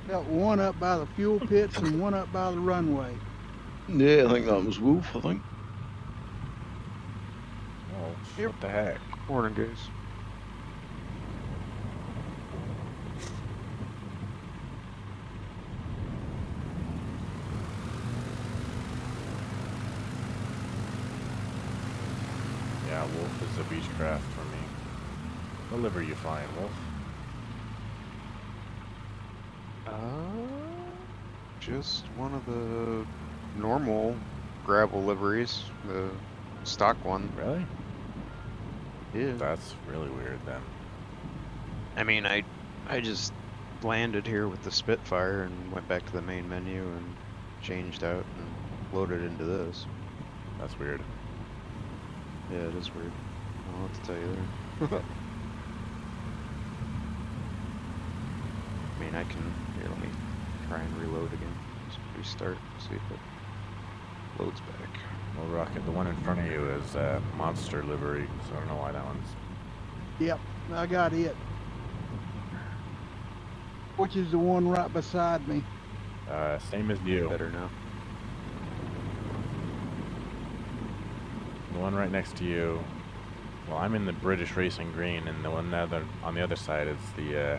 Got one up by the fuel pits and one up by the runway. Yeah, I think that was Wolf, I think. Oh, Yep. what the heck? Morning, guys. Yeah, Wolf is a Beechcraft for me. What liver are you flying, Wolf? Just one of the normal gravel liveries, the stock one. Really? Yeah. That's really weird then. I mean, I just landed here with the Spitfire and went back to the main menu and changed out and loaded into this. That's weird. Yeah, it is weird. I don't know what to tell you there. I mean, I can. Here, let me try and reload again. Just restart, see if it loads back. Well, Rocket, the one in front of you is Monster livery, so I don't know why that one's... Yep, I got it. Which is the one right beside me. Same as you. Better now. The one right next to you... Well, I'm in the British Racing Green, and the one on the other side is the...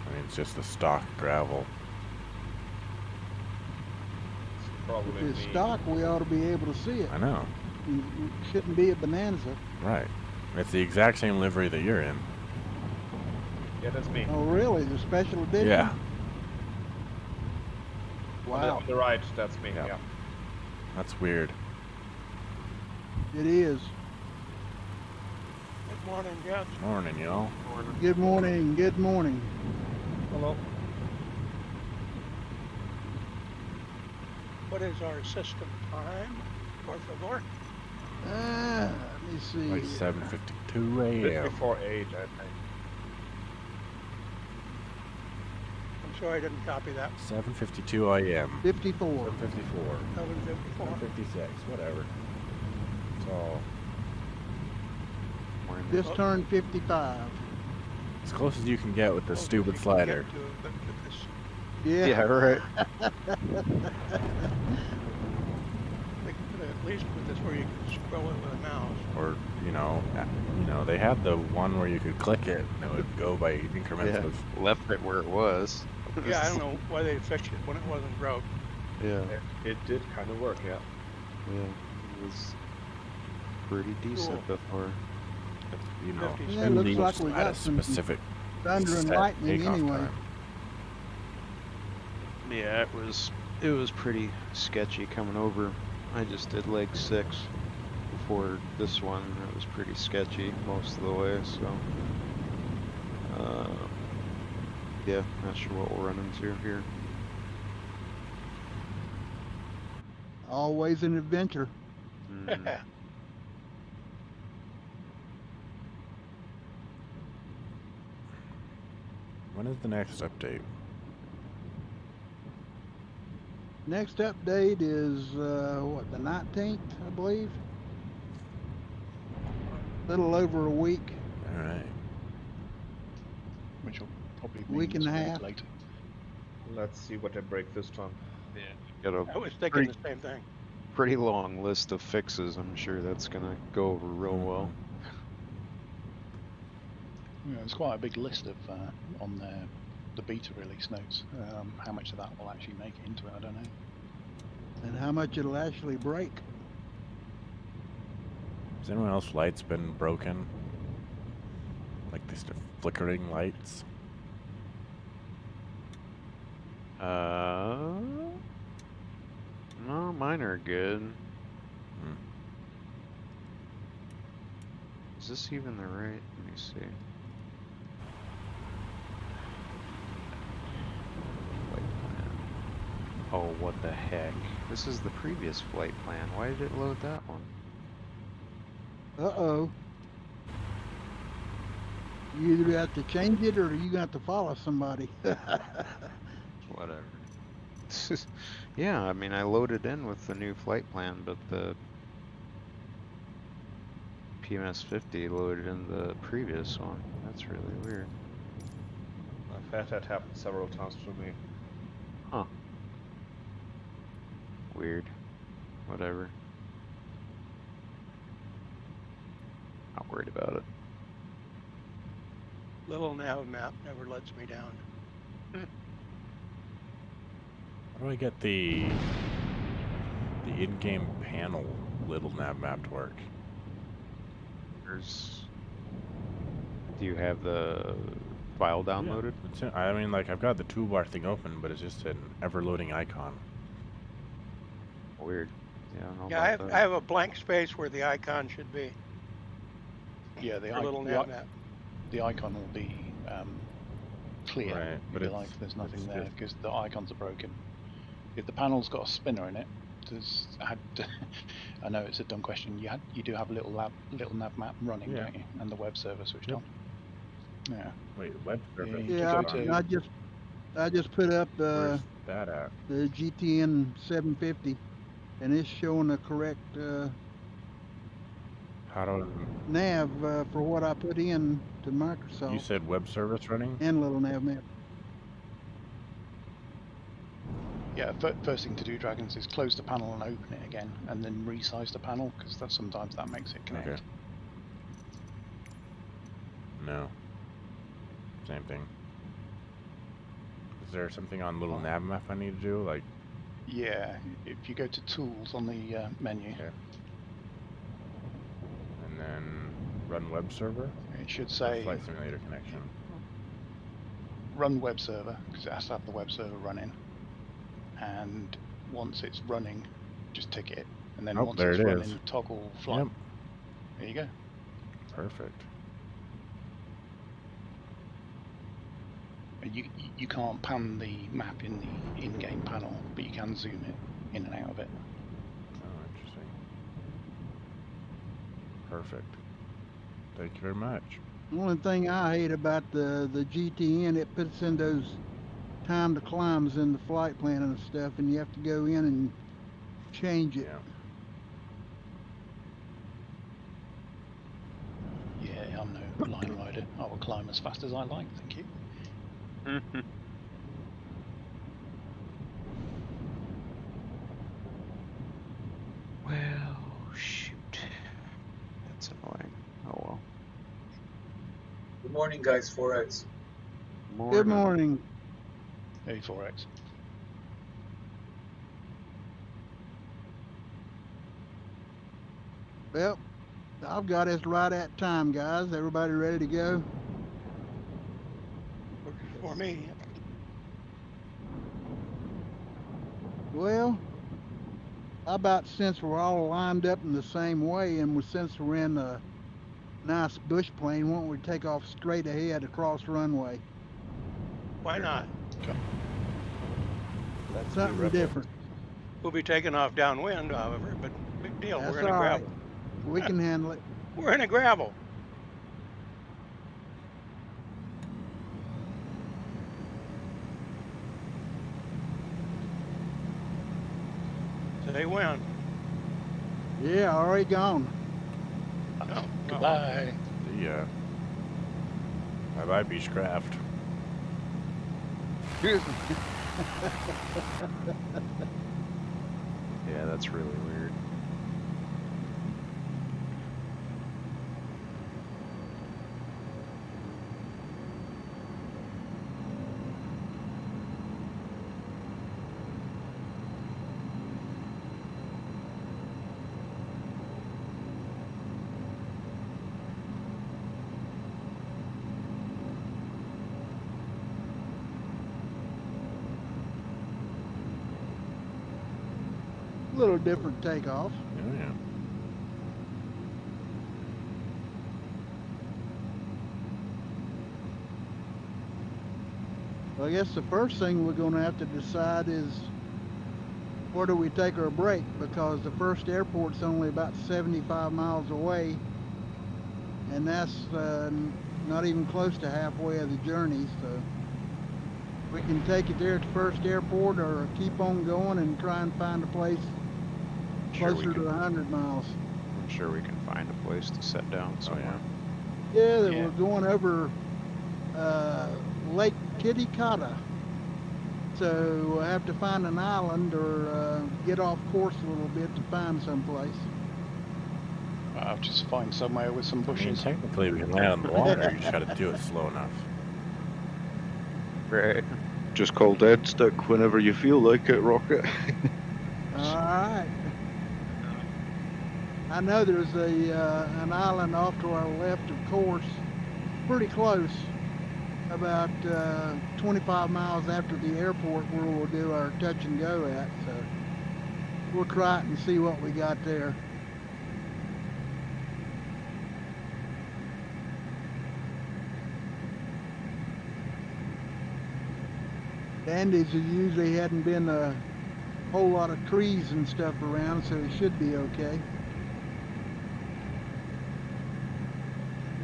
I mean, it's just the stock gravel. Probably If it's me. stock, we ought to be able to see it. I know. It shouldn't be a bonanza. Right. It's the exact same livery that you're in. Yeah, that's me. Oh, really? The special edition? Yeah. Wow, On the right, that's me. Yeah. Yeah. That's weird. it is. Good morning, gents. Morning, y'all. Good morning. Good morning. Hello. What is our system time, por favor? Let me see. Like 7:52 a.m. Before 8, I think. I'm sorry I didn't copy that. 7:52 a.m. 54. 7:54. 7:54. 7:56. Whatever. It's all Morning. Just turned 55. as close as you can get with the Close as stupid you can slider. get to it, but this- Yeah. Yeah, right. They could at least put this where you can scroll it with a mouse. Or they had the one where you could click it and it would go by increments Yeah. of. Left it where it was. Yeah, I don't know why they fixed it when it wasn't broke. Yeah, It did kind of work, yeah. yeah. It was pretty decent before. You know, 50 Yeah, it looks only like we at a got some specific thunder and set lightning takeoff anyway. time. Yeah, it was pretty sketchy coming over. I just did leg 6 before this one. It was pretty sketchy most of the way, so yeah, not sure what we'll run into here. Always an adventure. Mm, When is the next update? Next update is, what, the 19th, I believe? Little over a week. All right. Which will probably Week mean and a it's half. later. Let's see what I break this time. yeah, got a I was thinking the same thing. pretty long list of fixes. I'm sure that's gonna go over real well. Yeah, there's quite a big list of on the beta release notes. How much of that will actually make it into it, I don't know. And how much it'll actually break. Has anyone else lights been broken? Like these flickering lights? No, mine are good. Hmm. Is this even the right? Let me see. Flight plan. Oh, what the heck? This is the previous flight plan. Why did it load that one? Uh-oh. You either have to change it or you got to follow somebody. Whatever. Yeah, I mean, I loaded in with the new flight plan, but the PMS 50 loaded in the previous one. That's really weird. That had happened several times to me. Huh. Weird. Whatever. Not worried about it. Little nav map never lets me down. How do I get the in-game panel little nav map to work? There's. Do you have the file downloaded? Yeah, I mean, like, I've got the toolbar thing open, but it's just an ever-loading icon. Weird. Yeah, I don't know Yeah, about that. I have a blank space where the icon should be. Yeah, For little nav map. the icon will be clear, Right, but if you like. There's nothing there because the icons are broken. If the panel's got a spinner in it, I know it's a dumb question. You do have a little nav map running, Yeah. don't you? And the web server switched on. Yeah. Wait, web server? Yeah, Yeah, go to- I just put up Where's that at? the GTN 750, and it's showing the correct How do nav for what I put in to Microsoft. you said web service running? And little nav map. Yeah, first thing to do, Dragons, is close the panel and open it again, and then resize the panel, because sometimes that makes it connect. Okay. No. Same thing. Is there something on little nav map I need to do? Like, Yeah, if you go to Tools on the menu, okay. And then run web server? it should say Flight simulator connection. run web server, because it has to have the web server running. And once it's running, just tick it. And then Oh, once there it's it running, is. toggle flight. Yep. There you go. Perfect. And you can't pan the map in the in-game panel, but you can zoom it in and out of it. Oh, interesting. Perfect. Thank you very much. The only thing I hate about the GTN, it puts in those timed climbs in the flight plan and stuff, and you have to go in and change it. Yeah, I'm no line rider. I will climb as fast as I like, thank you. Well, shoot. That's annoying. Oh well. Good morning, guys. 4X. Good morning. Hey, 4X. Well, I've got us right at time, guys. Everybody ready to go? Works for me. Well, how about since we're all lined up in the same way, and since we're in a nice bush plane, won't we take off straight ahead across runway? Why not? Let's Something different. We'll be taking off downwind, however, but big deal. That's We're in a all right. gravel. We can handle it. We're in a gravel. Say when. Yeah, already gone. No, Goodbye. The bye-bye Beechcraft. Yeah, that's really weird. A little different takeoff. Oh, yeah. Well, I guess the first thing we're going to have to decide is where do we take our break, because the first airport's only about 75 miles away, and that's not even close to halfway of the journey. So we can take it there at the first airport, or keep on going and try and find a place closer to 100 miles. I'm sure we can find a place to set down somewhere. Yeah, Yeah. we're going over Lake Titicaca. So we'll have to find an island or get off course a little bit to find someplace. I'll just find somewhere with some I mean, bushes. technically we can land on the water. You just got to do it slow enough. Right. Just call dead stick whenever you feel like it, Rocket. All right. I know there's an island off to our left, of course, pretty close, about 25 miles after the airport where we'll do our touch and go at. So we'll try it and see what we got there. Andy's usually hadn't been a whole lot of trees and stuff around, so he should be okay.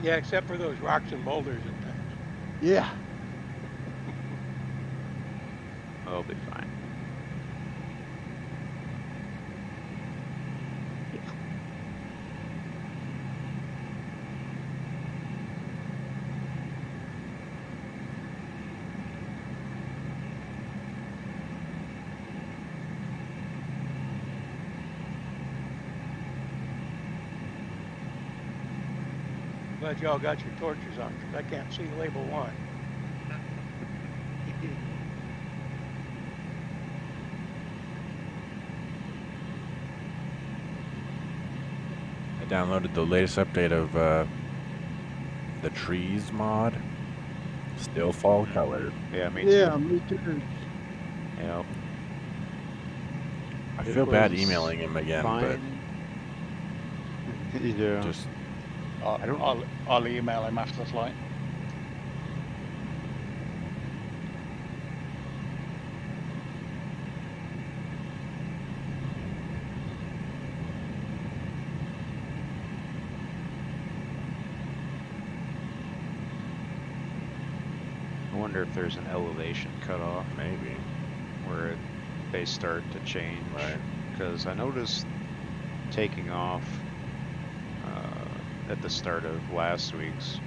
Yeah, except for those rocks and boulders and things. Yeah. I'll be fine. Glad y'all got your torches on, because I can't see label 1. I downloaded the latest update of the trees mod. Still fall color. Yeah, me Yeah, too. me too. Yep. I It feel bad was emailing him again, but yeah. just I'll email him after the flight. I wonder if there's an elevation cutoff maybe. where they start to change. Right. Because I noticed taking off at the start of last week's,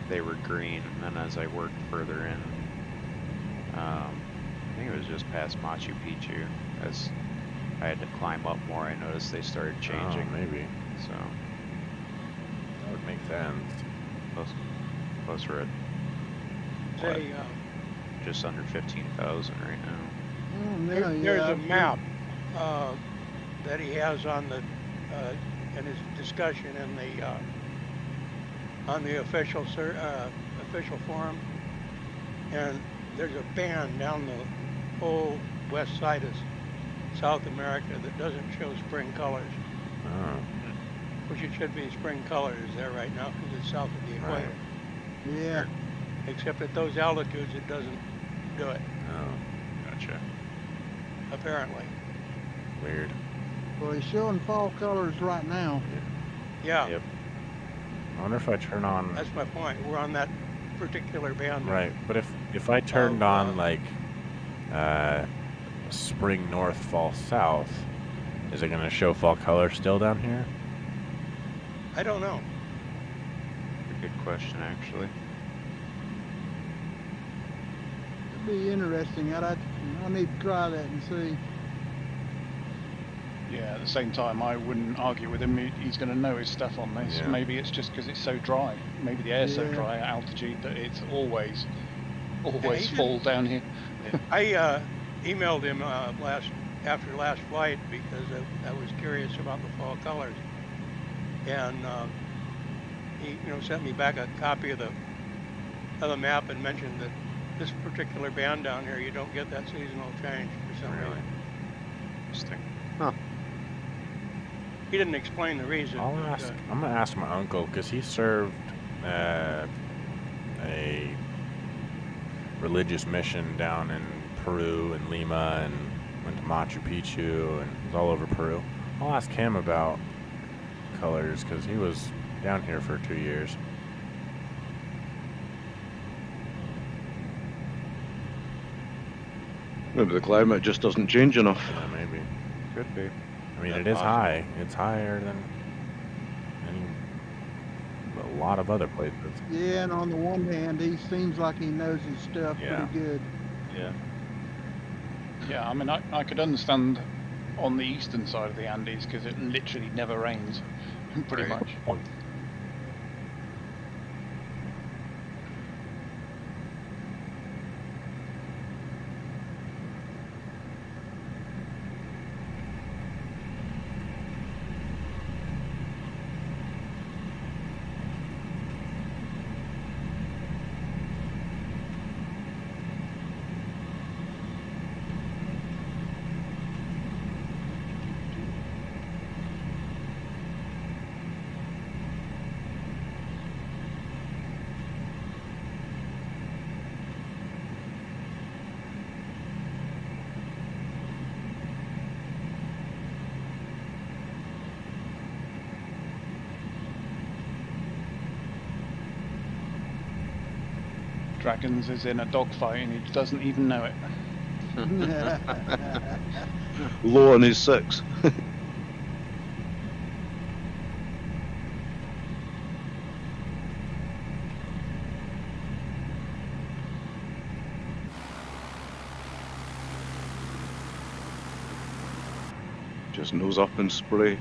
they were green, and then as I worked further in, I think it was just past Machu Picchu, as I had to climb up more, I noticed they started changing. Oh, maybe. So, That would make sense. plus we're at Say, just under 15,000 right now. Oh, no, there's yeah, a map that he has on the in his discussion in the on the official official forum, and there's a band down the whole west side of South America that doesn't show spring colors, Oh, which it should be spring colors there right now because it's south of the equator. right. Yeah. Except at those altitudes, it doesn't do it, Oh, Gotcha. apparently. weird. Well, he's showing fall colors right now. Yeah, Yep. I wonder if I turn on. that's my point. We're on that particular band. Right, but if I turned on like spring north, fall south, is it gonna show fall color still down here? I don't know. Good question, actually. It'd be interesting. I need to try that and see. Yeah, at the same time, I wouldn't argue with him. He's going to know his stuff on this. Yeah. Maybe it's just because it's so dry. Maybe the air's so Yeah. dry at altitude that it's always he full down here. I emailed him after last flight because I was curious about the fall colors, and he sent me back a copy of the map and mentioned that this particular band down here you don't get that seasonal change for some Really? reason. Interesting. He didn't explain the reason. I'll but, ask. I'm gonna ask my uncle because he served a religious mission down in Peru and Lima, and went to Machu Picchu and was all over Peru. I'll ask him about colors because he was down here for 2 years. Maybe the climate just doesn't change enough. Yeah, maybe. Could be. I mean, That's it is possible. high. It's higher than any. But lot of other places. Yeah, and on the one hand, he seems like he knows his stuff Yeah. pretty good. Yeah. Yeah, I mean, I could understand on the eastern side of the Andes because it literally never rains, pretty Right. much. Dragons is in a dogfight and he doesn't even know it. Low on his 6. Just nose up and spray.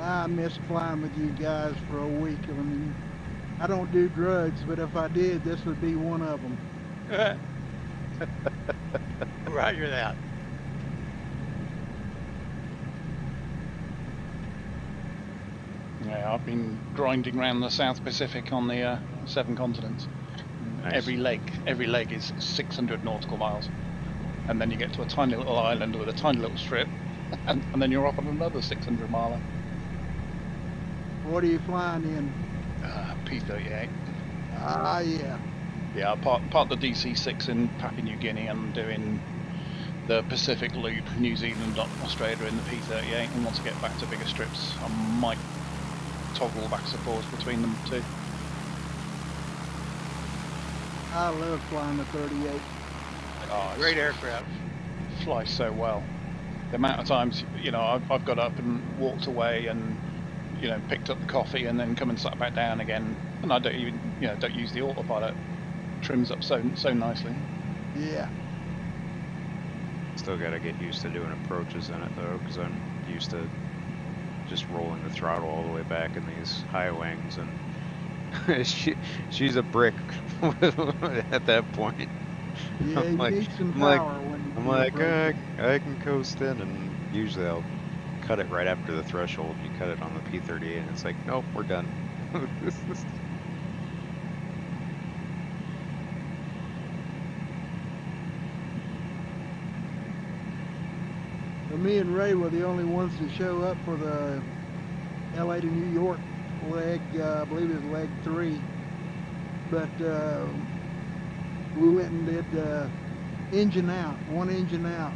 I missed flying with you guys for a week. I mean, I don't do drugs, but if I did, this would be one of them. Roger that. Yeah, I've been grinding around the South Pacific on the 7 continents. Nice. Every leg is 600 nautical miles, and then you get to a tiny little island with a tiny little strip, and then you're off on another 600 miler. What are you flying in? P-38. Ah, yeah. Yeah, part the DC-6 in Papua New Guinea and doing the Pacific Loop, New Zealand, Australia in the P-38, and once I get back to bigger strips, I might toggle back and forth between them too. I love flying the 38. Oh, Great aircraft. Flies so well. The amount of times, you know, I've got up and walked away and, you know, picked up the coffee and then come and sat back down again, and I don't even, you know, don't use the autopilot. Trims up so nicely. Yeah. Still gotta get used to doing approaches in it though, because I'm used to just rolling the throttle all the way back in these high wings, and she's a brick at that point. Yeah, you like- need some I'm like- power when you I'm do like, approaches. I can coast in, and usually I'll cut it right after the threshold. You cut it on the P-38, and it's like, nope, we're done. But me and Ray were the only ones to show up for the LA to New York leg, I believe it was leg 3. But we went and did engine out, one engine out.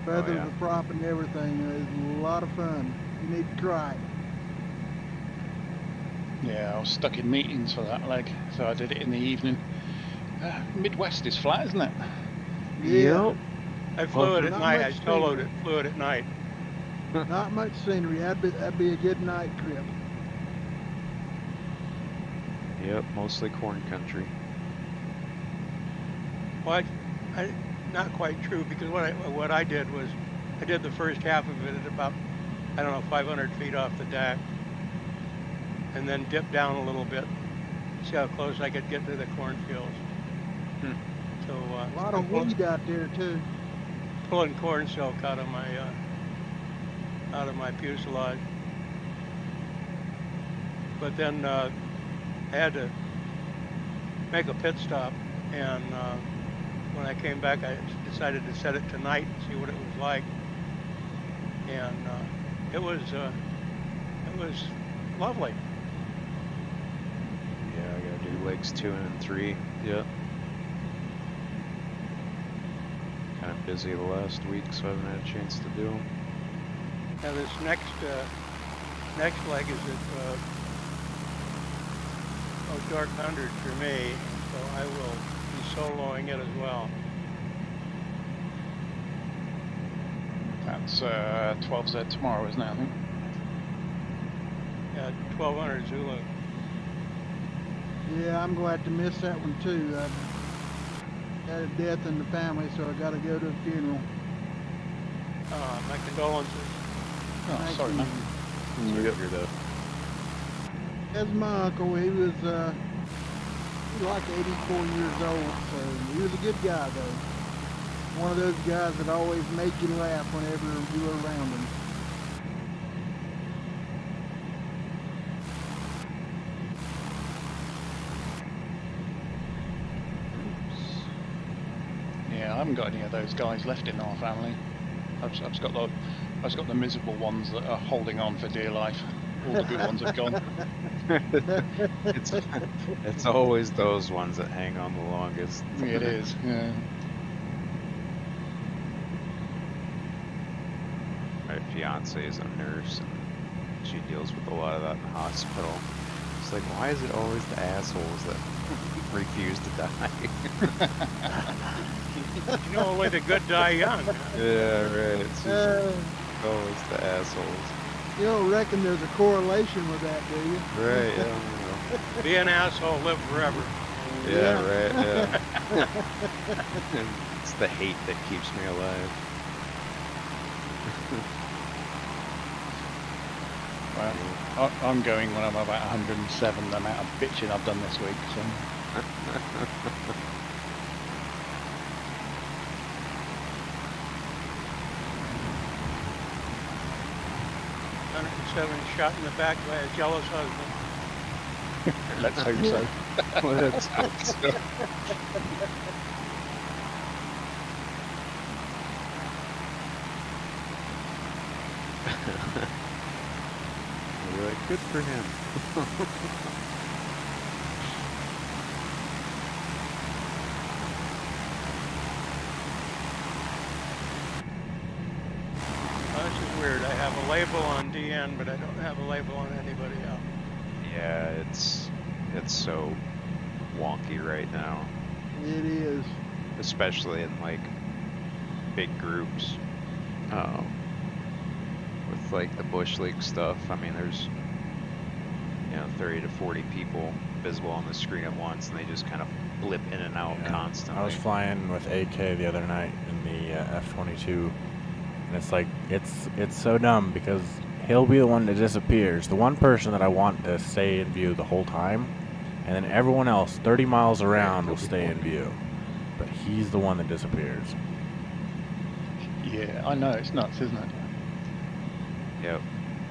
Feather yeah. the prop and everything. It was a lot of fun. You need to try it. Yeah, I was stuck in meetings for that leg, so I did it in the evening. Midwest is flat, isn't it? Yeah. I flew it at Not night. I much soloed scenery. it, flew it at night. Not much scenery. That'd be a good night trip. Yep, mostly corn country. Well, I not quite true, because what I did was I did the first half of it at about, I don't know, 500 feet off the deck, and then dipped down a little bit, see how close I could get to the cornfields. So A lot of I'm weed out there too. pulling corn silk out of my fuselage. But then I had to make a pit stop, and when I came back, I decided to set it to night and see what it was like. And it was lovely. Yeah, I gotta do legs 2 and 3. Yep. kind of busy the last week, so I haven't had a chance to do them. Now this next leg is at dark 100 for me, so I will be soloing it as well. That's 12Z tomorrow, isn't it? I think. Yeah, 1200 Zulu. Yeah, I'm glad to miss that one too. I had a death in the family, so I got to go to a funeral. My condolences. Oh, Thank sorry, you. man. You're the That's my uncle. He was like 84 years old, so he was a good guy though. One of those guys that always made you laugh whenever you were around him. Yeah, I haven't got any of those guys left in our family. I've just got the miserable ones that are holding on for dear life. All the good ones have gone. It's always those ones that hang on the longest. It is. Yeah. My fiance is a nurse, and she deals with a lot of that in the hospital. It's like, why is it always the assholes that refuse to die? You know, only the good die young. Yeah, right. It's just always the assholes. You don't reckon there's a correlation with that, do you? Right, yeah. Be an asshole, live forever. Yeah, right, yeah. It's the hate that keeps me alive. Well, I'm going when I'm about 107. The amount of bitching I've done this week. So. 107 shot in the back by a jealous husband. Let's hope so. Let's hope so. You're like, good for him. Oh, this is weird. I have a label on DN, but I don't have a label on anybody else. Yeah, it's so wonky right now, It is. especially in like big groups. With like the Bush League stuff, I mean, there's 30 to 40 people visible on the screen at once, and they just kind of blip in and out constantly. I was flying with AK the other night in the F-22, and it's like it's so dumb because he'll be the one that disappears, the one person that I want to stay in view the whole time, and then everyone else 30 miles around will stay in view, but he's the one that disappears. Yeah, I know, it's nuts, isn't it? Yep,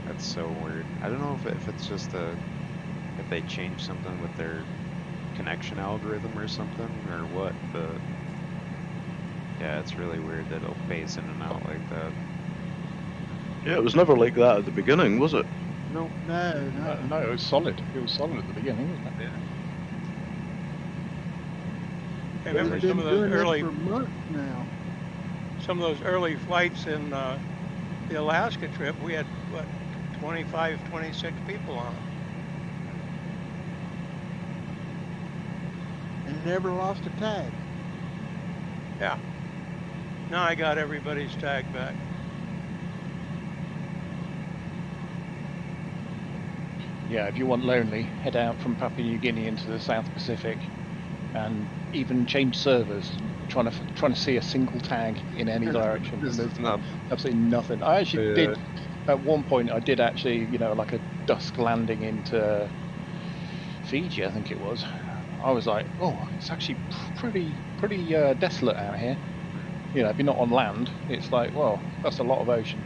that's so weird. I don't know if it's just if they change something with their connection algorithm or something, or what, but yeah, it's really weird that it'll phase in and out like that. Yeah, it was never like that at the beginning, was it? No. No, No, it was solid. It was solid at the beginning, wasn't it? Yeah. I remember They've some been of those doing early, that for months now. some of those early flights in the Alaska trip. We had what, 25, 26 people on them. And never lost a tag. Yeah. Now I got everybody's tag back. Yeah, if you want lonely, head out from Papua New Guinea into the South Pacific, and even change servers. Trying to see a single tag in any direction. This There's is not. absolutely nothing. I actually Yeah. did at one point. I did actually, like a dusk landing into Fiji, I think it was. I was like, oh, it's actually pretty desolate out here. If you're not on land, it's like, well, that's a lot of ocean.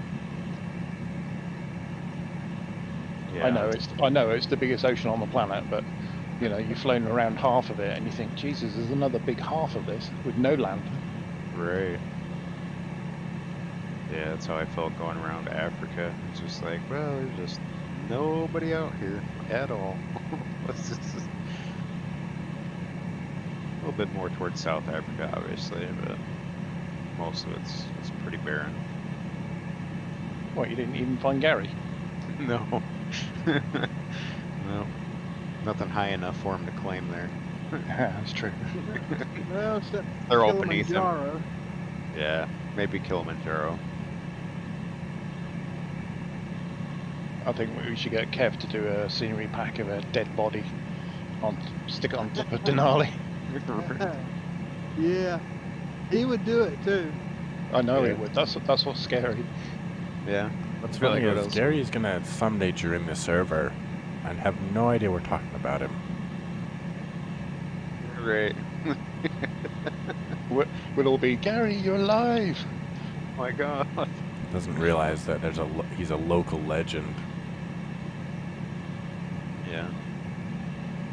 Yeah. I know it's the biggest ocean on the planet, but you've flown around half of it and you think, Jesus, there's another big half of this with no land. Right. Yeah, that's how I felt going around Africa. It's just like, well, there's just nobody out here at all. It's just a little bit more towards South Africa, obviously, but most of it's pretty barren. What, you didn't even find Gary? No. No. Nothing high enough for him to claim there. Yeah, that's true. Well, except They're all beneath him. Kilimanjaro. Yeah, maybe Kilimanjaro. I think we should get Kev to do a scenery pack of a dead body, stick it on top of Denali. Yeah, he would do it too. I know he Yeah. would. That's what's scary. Yeah. What's Feel funny like what is else? Gary's gonna someday dream the server and have no idea we're talking about him. Right. We'll all be, Gary, you're alive. Oh my god. Doesn't realize that he's a local legend. Yeah.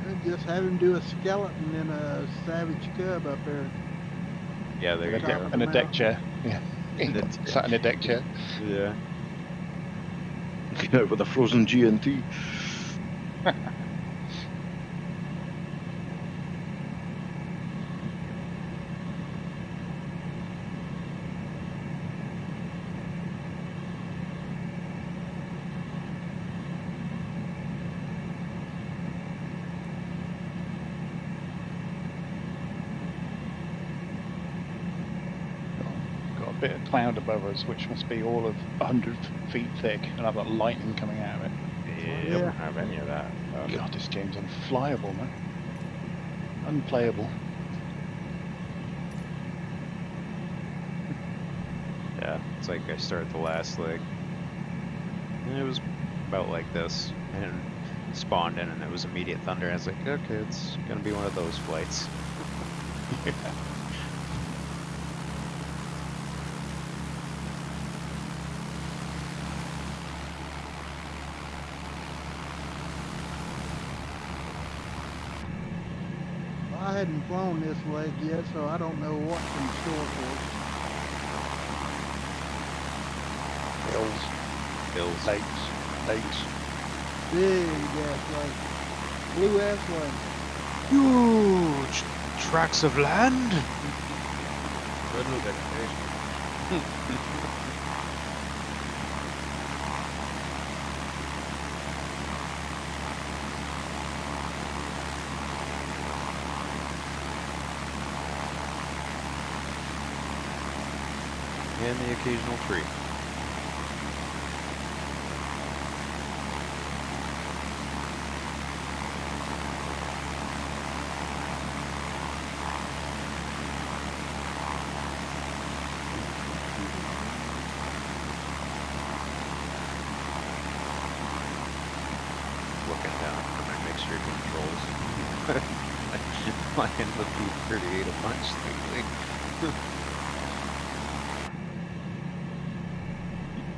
And just have him do a skeleton in a Savage Cub up there. Yeah, there you Top go. of And a the deck mountain. chair. Yeah. Sat in a deck chair. Yeah. Get out with a frozen G&T. Got a bit of cloud above us, which must be all of 100 feet thick, and I've got lightning coming out of it. Yep, Yeah. don't have any of that. God, this game's unflyable, man. Unplayable. Yeah. It's like I started the last leg. And it was about like this. And spawned in and it was immediate thunder. I was like, okay, it's gonna be one of those flights. I hadn't flown this leg yet, so I don't know what's in store for us. Hills, Hills. lakes. Big ass lake. Blue ass lake. Huge tracts of land. Good little vegetation. And the occasional tree. Looking down for my mixture controls. Flying the B-38 a bunch lately.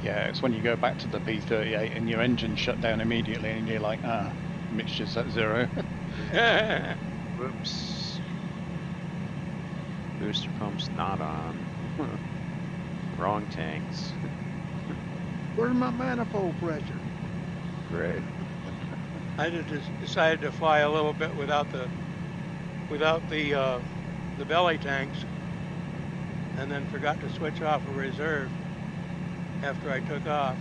Yeah, it's when you go back to the B-38 and your engine shut down immediately and you're like, mixture's at 0. Whoops. Booster pump's not on. Wrong tanks. Where's my manifold pressure? Great. I just decided to fly a little bit without the belly tanks, and then forgot to switch off a reserve after I took off.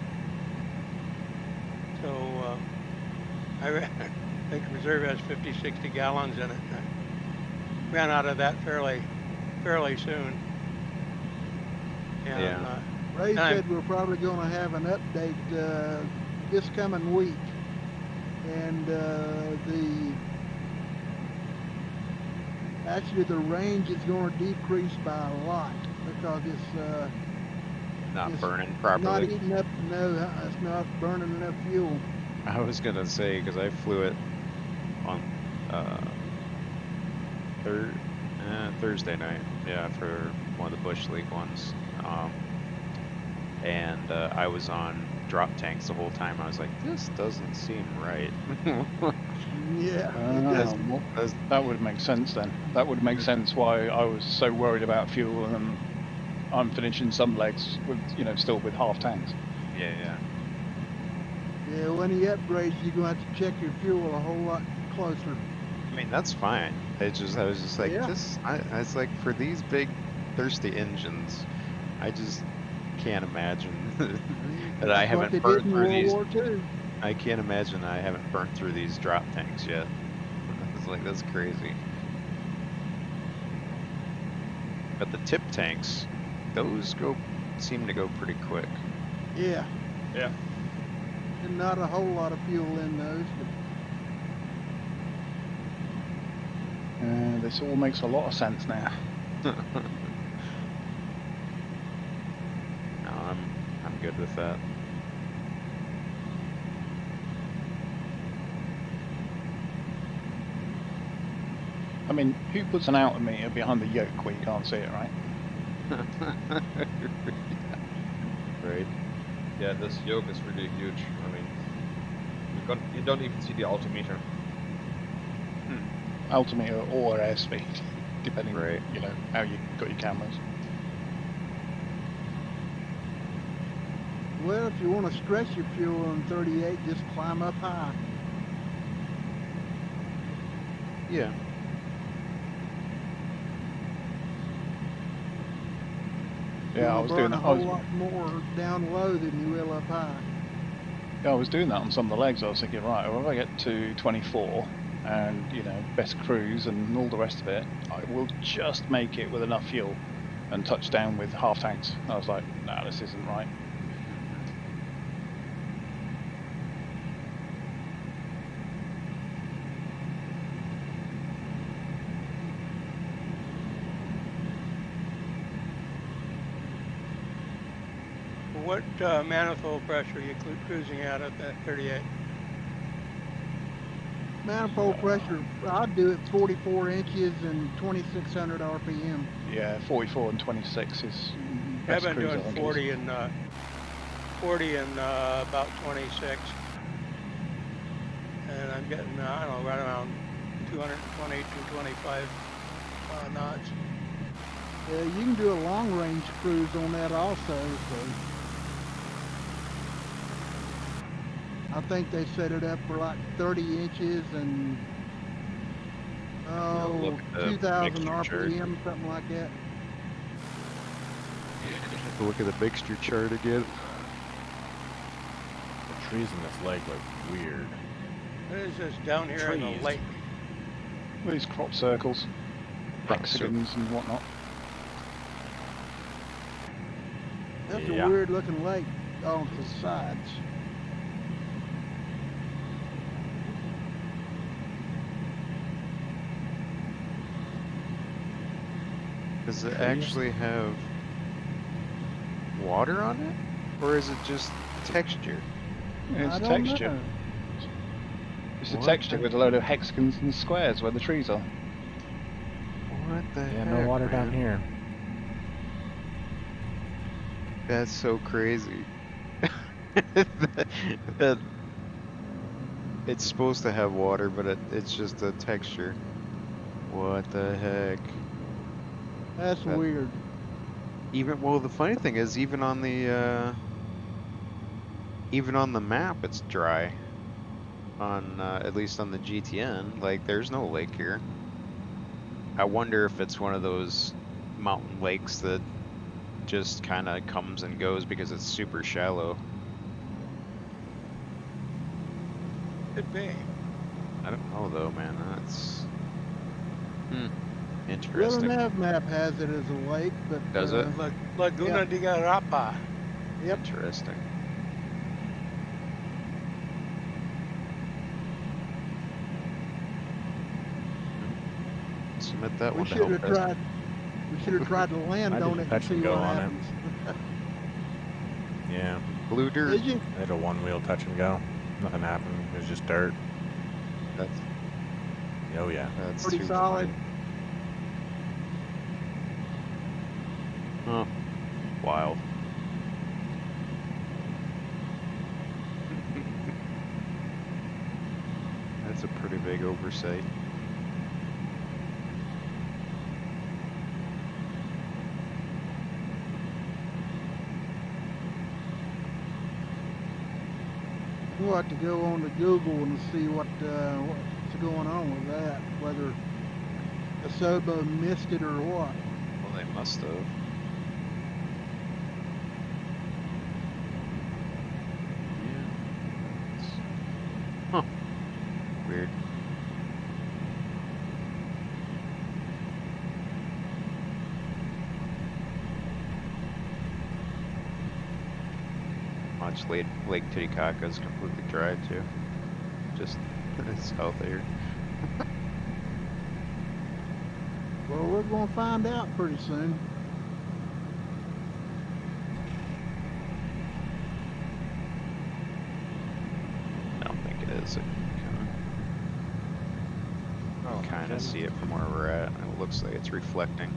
So I think reserve has 50, 60 gallons in it. I ran out of that fairly soon. And, Yeah. Ray I'm- said we're probably going to have an update this coming week, and actually the range is going to decrease by a lot because it's Not It's burning not properly. eating up. No, it's not burning enough fuel. I was gonna say, because I flew it on Thursday night, yeah, for one of the Bush League ones. And I was on drop tanks the whole time. I was like, this doesn't seem right. Yeah, Ah, well, that would make sense then. That would make sense why I was so worried about fuel, and I'm finishing some legs with, still with half tanks. Yeah. yeah. When he upgrades, you're gonna have to check your fuel a whole lot closer. I mean, that's fine. I was just like, Yeah. I was like, for these big thirsty engines. I just can't imagine that I That's what they haven't did burned in through World these. War II. I can't imagine I haven't burnt through these drop tanks yet. It's like, that's crazy. But the tip tanks, those seem to go pretty quick. Yeah. Yeah. And not a whole lot of fuel in those, but This all makes a lot of sense now. No, I'm good with that. I mean, who puts an altimeter behind the yoke where you can't see it, right? Right. Yeah, this yoke is really huge. I mean, you don't even see the altimeter. Altimeter or airspeed, depending, Right. you know, how you got your cameras. well, if you want to stretch your fuel on 38, just climb up high. Yeah. Yeah, I You'll was burn doing a that. whole lot more down low than you will up high. Yeah, I was doing that on some of the legs. I was thinking, right, well, if I get to 24 and, you know, best cruise and all the rest of it, I will just make it with enough fuel and touch down with half tanks. I was like, nah, this isn't right. What manifold pressure are you cruising at that 38? Manifold pressure, I'd do it 44 inches and 2600 RPM. Yeah, 44 and 26 is I've best been cruise, I doing think 40 and 40 and about 26, and I'm getting I don't know, right around 220, 225 knots. You can do a long range cruise on that also. So I think they set it up for like 30 inches and look at the 2000 mixture chart. RPM, something like that. Look at the mixture chart again. The trees in this lake look weird. What is this down here in the Trees. lake? These crop circles, hexagons and whatnot. That's Yeah. a weird looking lake on the sides. Does it Trees? actually have water on it? Or is it just texture? It's I a don't texture. know. It's a What texture the- with a load of hexagons and squares where the trees are. What the Yeah, heck, no water man? down here. That's so crazy. that it's supposed to have water, but it's just a texture. What the heck? That's That- weird. Well, the funny thing is, even on the map, it's dry. On at least on the GTN, like there's no lake here. I wonder if it's one of those mountain lakes that just kind of comes and goes because it's super shallow. Could be. I don't know though, man. That's Well, the interesting. nav map has it as a lake, but Does it? Laguna Yeah. de Garapa. Yep. Interesting. Submit that we one to should help have desk. tried. We should have tried to land I on did it and touch see and go what on it. happens. Yeah, Blue dirt. Did you? I did a one-wheel touch and go. Nothing happened. It was just dirt. That's Oh yeah. Pretty too solid. funny. Oh, wild. That's a pretty big oversight. We'll have to go on to Google and see what's going on with that. Whether Asobo missed it or what. Well, Well, they must have. Huh. Weird. Watch Lake Titicaca is completely dry too. Just south here. Well, we're going to find out pretty soon. I don't think it is. Oh, Kind of see it from where we're at. It looks like it's reflecting.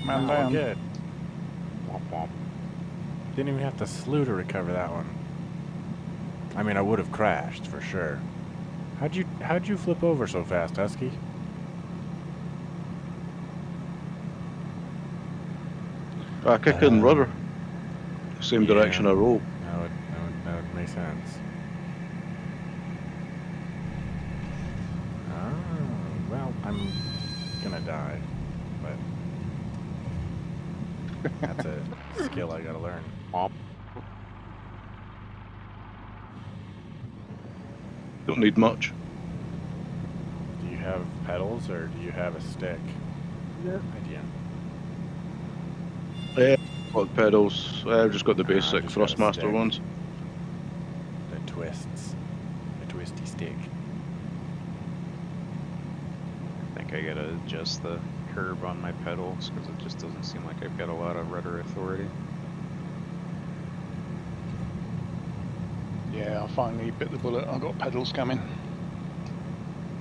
Man Oh, down. good. Womp womp. Didn't even have to slew to recover that one. I mean, I would have crashed for sure. How'd you flip over so fast, Husky? I kick in rudder. Same Yeah. direction I roll. That would make sense. Oh, well, I'm gonna die, but that's a skill I gotta learn. Womp. Don't need much. Do you have pedals or do you have a stick? Yeah. Idea. Yeah, got pedals. I've just got the I basic just got a Thrustmaster stick. ones. The twists. The twisty stick. I think I gotta adjust the curve on my pedals because it just doesn't seem like I've got a lot of rudder authority. Yeah, I finally bit the bullet. I've got pedals coming.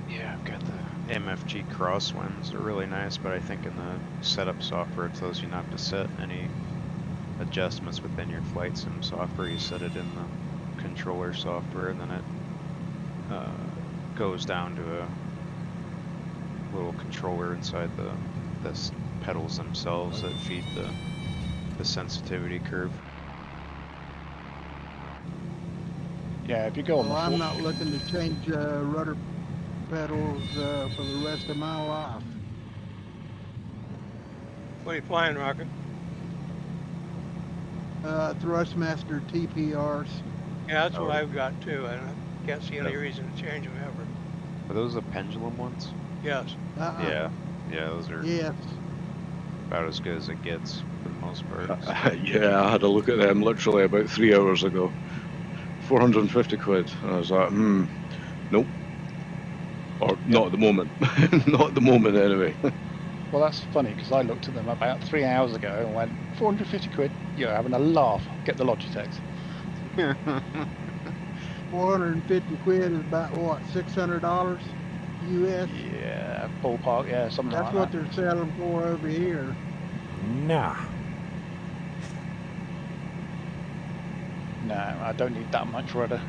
Yeah, I've got the MFG crosswinds. They're really nice, but I think in the setup software it tells you not to set any adjustments within your flight sim software. You set it in the controller software, and then it goes down to a little controller inside the pedals themselves that feed the sensitivity curve. Yeah, if you go on Well, the I'm not looking to change rudder pedals for the rest of my life. What are you flying, Rocket? Thrustmaster TPRs. Yeah, that's Oh. what I've got too, and I can't see any Yeah. reason to change them ever. Are those the pendulum ones? Yes. Yeah, those are Yes. about as good as it gets for the most part. Yeah, I had a look at them literally about 3 hours ago. 450 quid. And I was like, nope. Or not at the moment. Not at the moment anyway. Well, that's funny because I looked at them about 3 hours ago and went, 450 quid? You're having a laugh. Get the Logitechs. 450 quid is about what, $600 US? Yeah, ballpark, yeah, something That's like what that. they're selling for over here. Nah. No, I don't need that much rudder.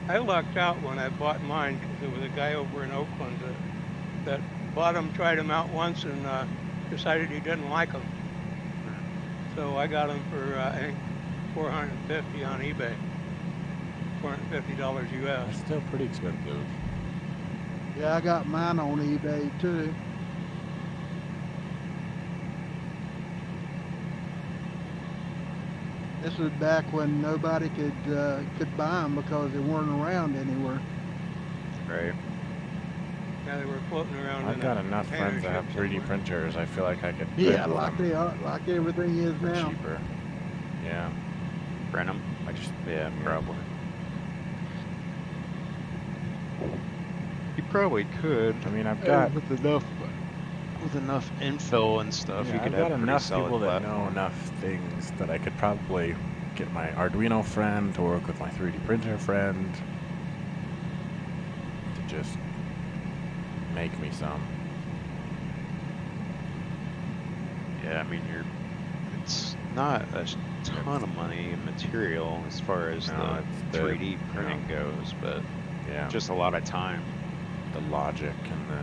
I lucked out when I bought mine because there was a guy over in Oakland that bought them, tried them out once, and decided he didn't like them. So I got them for I think $450 on eBay. $450 US. That's still pretty expensive. Yeah, I got mine on eBay too. This was back when nobody could buy them because they weren't around anywhere. Right. Yeah, they were floating around. I've in got a enough container friends that have ship 3D somewhere. printers. I feel like I could Yeah, print like them they are, like everything is for now. cheaper. Yeah. Print them? I just Yeah, probably. You probably could. I mean, I've got with enough info and stuff. yeah, You could I've have got a pretty enough solid people that platform. know enough things that I could probably get my Arduino friend to work with my 3D printer friend to just make me some. Yeah, I mean, it's not a ton of money in material as far as No, it's the the 3D printing goes, but Yeah. just a lot of time. The logic and the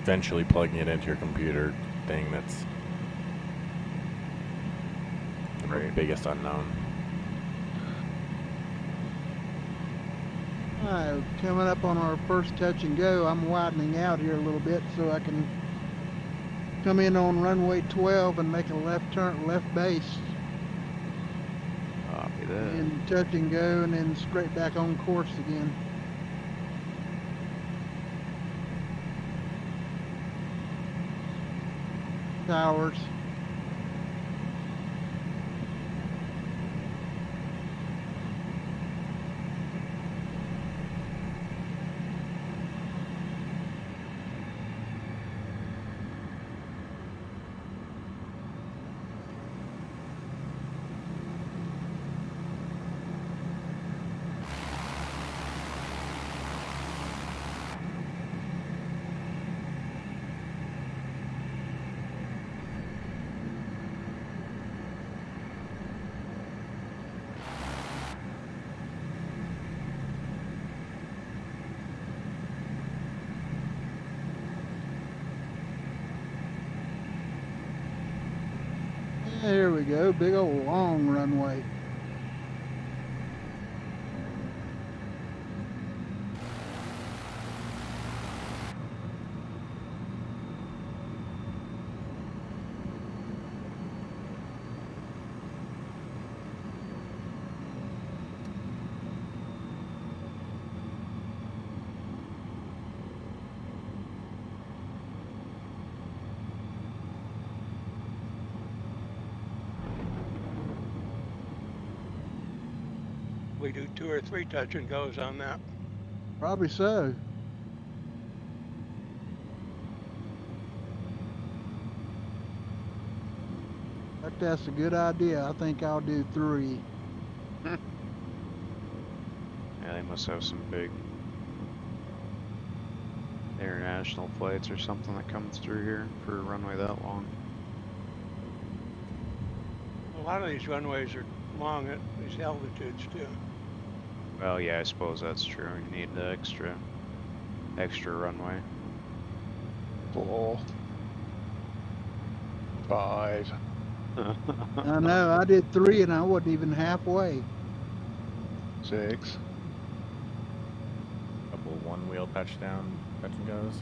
eventually plugging it into your computer thing that's the biggest unknown. Alright, coming up on our first touch and go. I'm widening out here a little bit so I can come in on runway 12 and make a left turn, left base, Copy that. and touch and go, and then straight back on course again. Towers. There we go, big old long runway. We do 2 or 3 touch and goes on that. Probably so. But that's a good idea. I think I'll do 3. Yeah, they must have some big international flights or something that comes through here for a runway that long. A lot of these runways are long at these altitudes too. Well, yeah, I suppose that's true. You need the extra runway. 4, 5. I know, I did 3 and I wasn't even halfway. 6. Couple one-wheel touch and goes.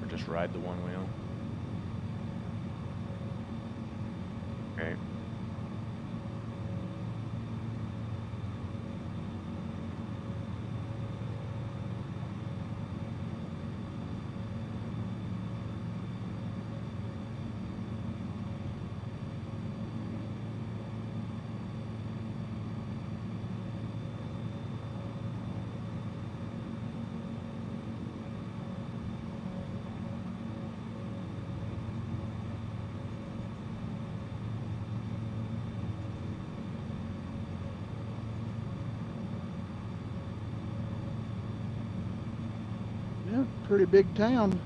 Or just ride the one wheel. Okay. Yeah, pretty big town.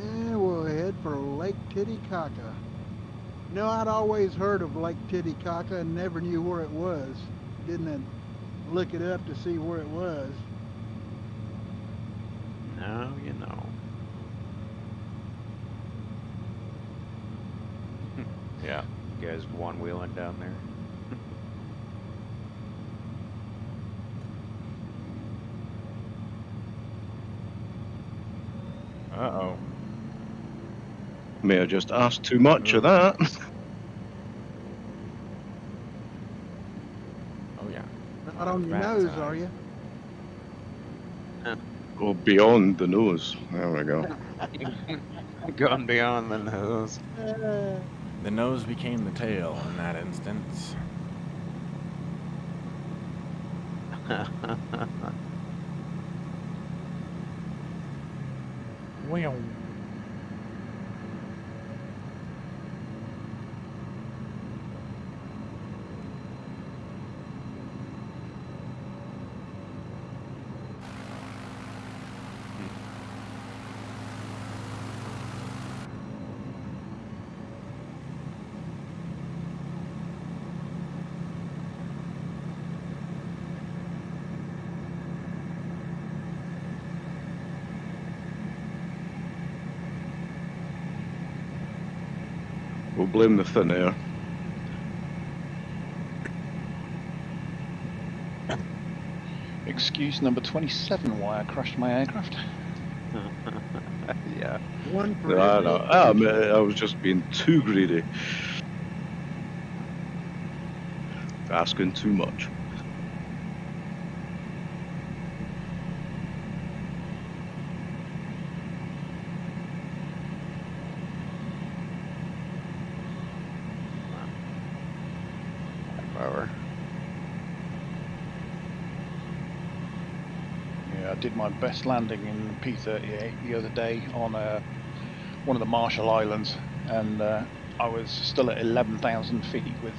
And we'll head for Lake Titicaca. You know, I'd always heard of Lake Titicaca and never knew where it was. Didn't look it up to see where it was. Now you know. Yeah. You guys one wheeling down there. Uh-oh. May have just asked too much of that. Oh, yeah. Not on your Bad nose, time. are you? Go beyond the nose. There we go. Going beyond the nose. The nose became the tail in that instance. Well. We'll blame the thin air. Excuse number 27 why I crashed my aircraft. Yeah. One for No, every no, occasion. I was just being too greedy. Asking too much. Power. Yeah, I did my best landing in P38 the other day on one of the Marshall Islands, and I was still at 11,000 feet with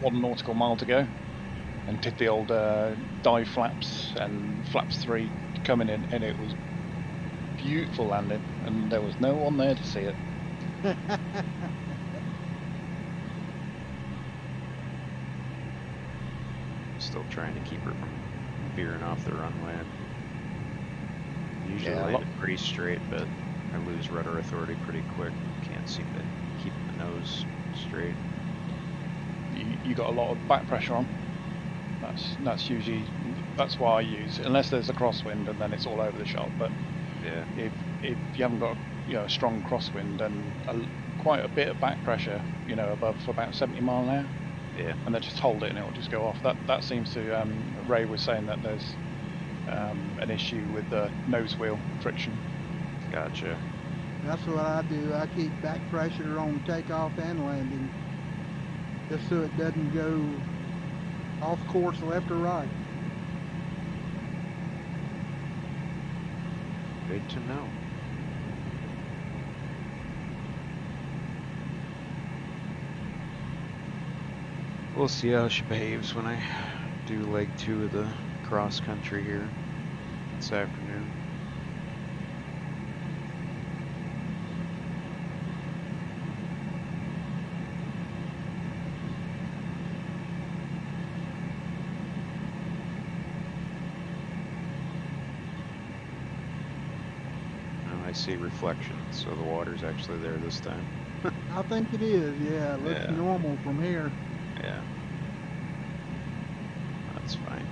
1 nautical mile to go, and did the old dive flaps and flaps 3 coming in, and it was beautiful landing, and there was no one there to see it. Still trying to keep her from veering off the runway. Usually Yeah, land it pretty straight, but I lose rudder authority pretty quick. Can't seem to keep the nose straight. You got a lot of back pressure on. That's usually why I use, unless there's a crosswind and then it's all over the shop. But Yeah. if you haven't got a strong crosswind and quite a bit of back pressure, above about 70 mile an hour, Yeah. and then just hold it and it'll just go off. That seems to Ray was saying that there's an issue with the nose wheel friction. Gotcha. That's what I do. I keep back pressure on takeoff and landing, just so it doesn't go off course left or right. Good to know. We'll see how she behaves when I do leg 2 of the cross country here this afternoon. I see reflections, so the water's actually there this time. I think it is, yeah. It looks Yeah. normal from here. Yeah. That's fine.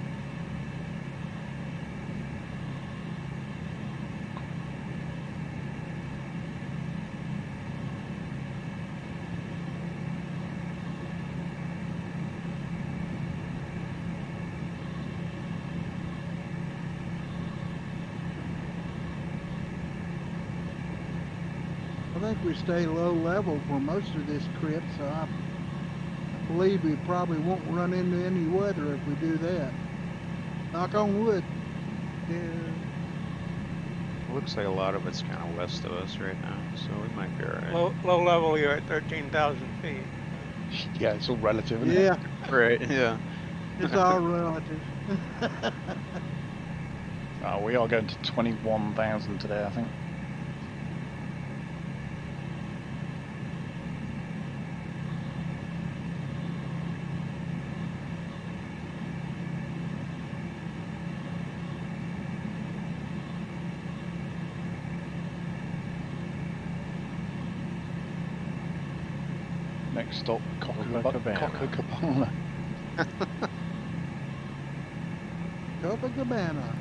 I think we stay low level for most of this trip, so I believe we probably won't run into any weather if we do that. Knock on wood. Yeah. Looks like a lot of it's kind of west of us right now, so we might be alright. Low level, you're at 13,000 feet. Yeah, it's all relative, isn't Yeah, it? Right, yeah. it's all relative. We are going to 21,000 today, I think. Next stop, Copacabana. Copacabana. Copacabana.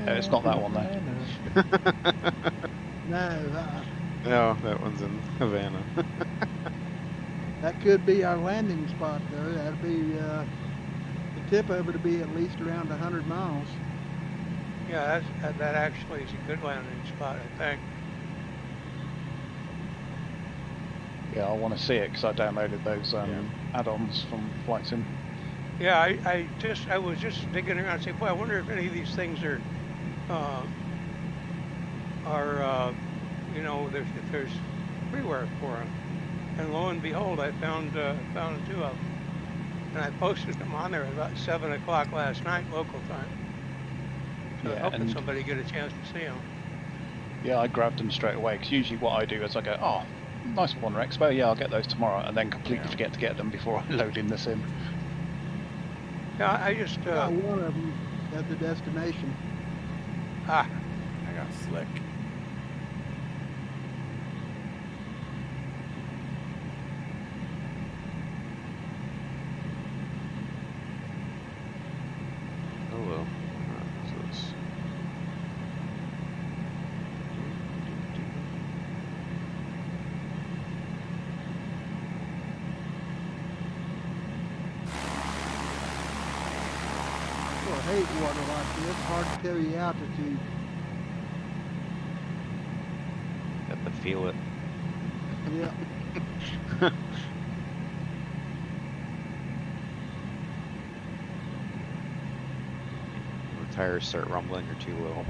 Yeah, it's not that one there. No, No, that one's in Havana. that could be our landing spot, though. That'd be the tip of it would be at least around 100 miles. Yeah, that actually is a good landing spot, I think. Yeah, I want to see it because I downloaded those add-ons from Flight Sim. Yeah, I was just digging around, saying, boy, I wonder if any of these things are if there's freeware for them. And lo and behold, I found 2 of them, and I posted them on there about 7 o'clock last night local time. So Yeah, I hope that and- somebody get a chance to see them. Yeah, I grabbed them straight away because usually what I do is I go, oh, nice one, Rexpo. Yeah, I'll get those tomorrow, and then completely forget to get them before I load in the sim. Yeah, I just Got one of them at the destination. I got slick. Hello. What's this? I hate water like this. Hard to tell you altitude. Got to feel it. Yeah. The tires start rumbling, you're too low.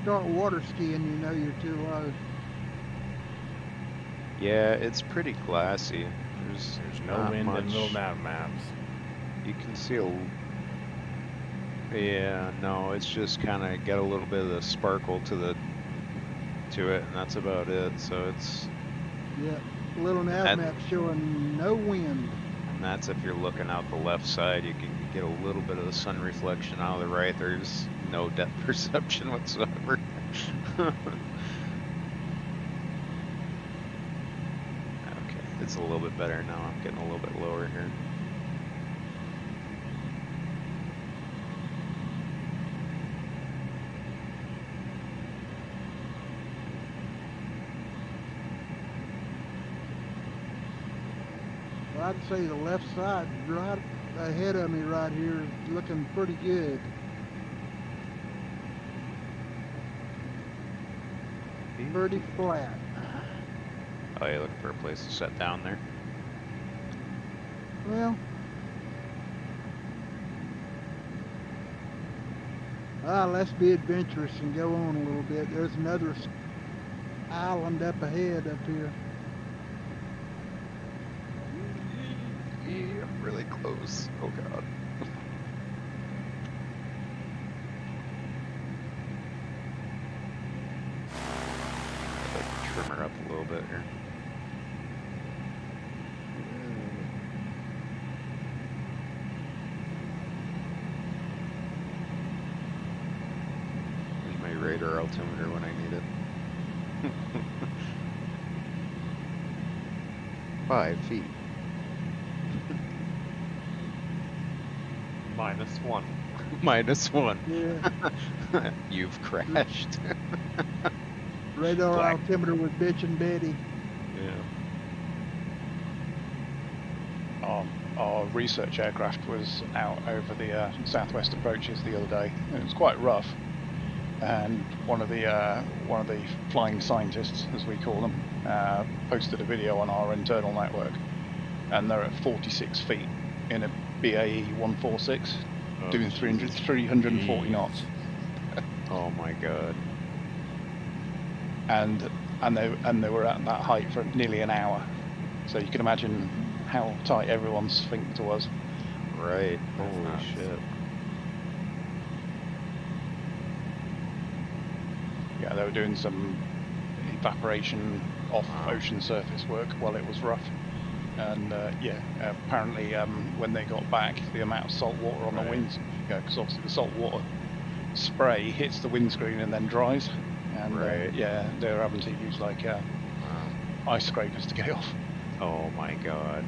Start water skiing, you know you're too low. Yeah, it's pretty glassy. There's no not wind much. in little nav maps. You can see a. Yeah, no, it's just kind of got a little bit of the sparkle to it, and that's about it. So it's. Yeah. Little nav That- map showing no wind. And that's if you're looking out the left side, you can get a little bit of the sun reflection. Out of the right, there's no depth perception whatsoever. Okay, it's a little bit better now. I'm getting a little bit lower here. Well, I'd say the left side right ahead of me right here is looking pretty good. Pretty flat. Oh, you're looking for a place to set down there? Well, let's be adventurous and go on a little bit. There's another island up ahead up here. Yeah, I'm really close. Oh god. I'd trim her up a little bit here. There's my radar altimeter when I need it. 5 feet. -1. -1. Yeah. You've crashed. Radar Black. altimeter with bitch and Betty. Yeah. Our research aircraft was out over the southwest approaches the other day, and it was quite rough. And one of the flying scientists, as we call them, posted a video on our internal network, and they're at 46 feet in a BAE 146, doing 340 knots. Oh my god. And they were at that height for nearly an hour. So you can imagine how tight everyone's sphincter was. Right. That's Holy nuts. shit. Yeah, they were doing some evaporation off ocean surface work while it was rough. And apparently when they got back, the amount of salt water on the winds, because obviously the salt water spray hits the windscreen and then dries. And Right. they were having to use like ice scrapers to get off. Oh my god.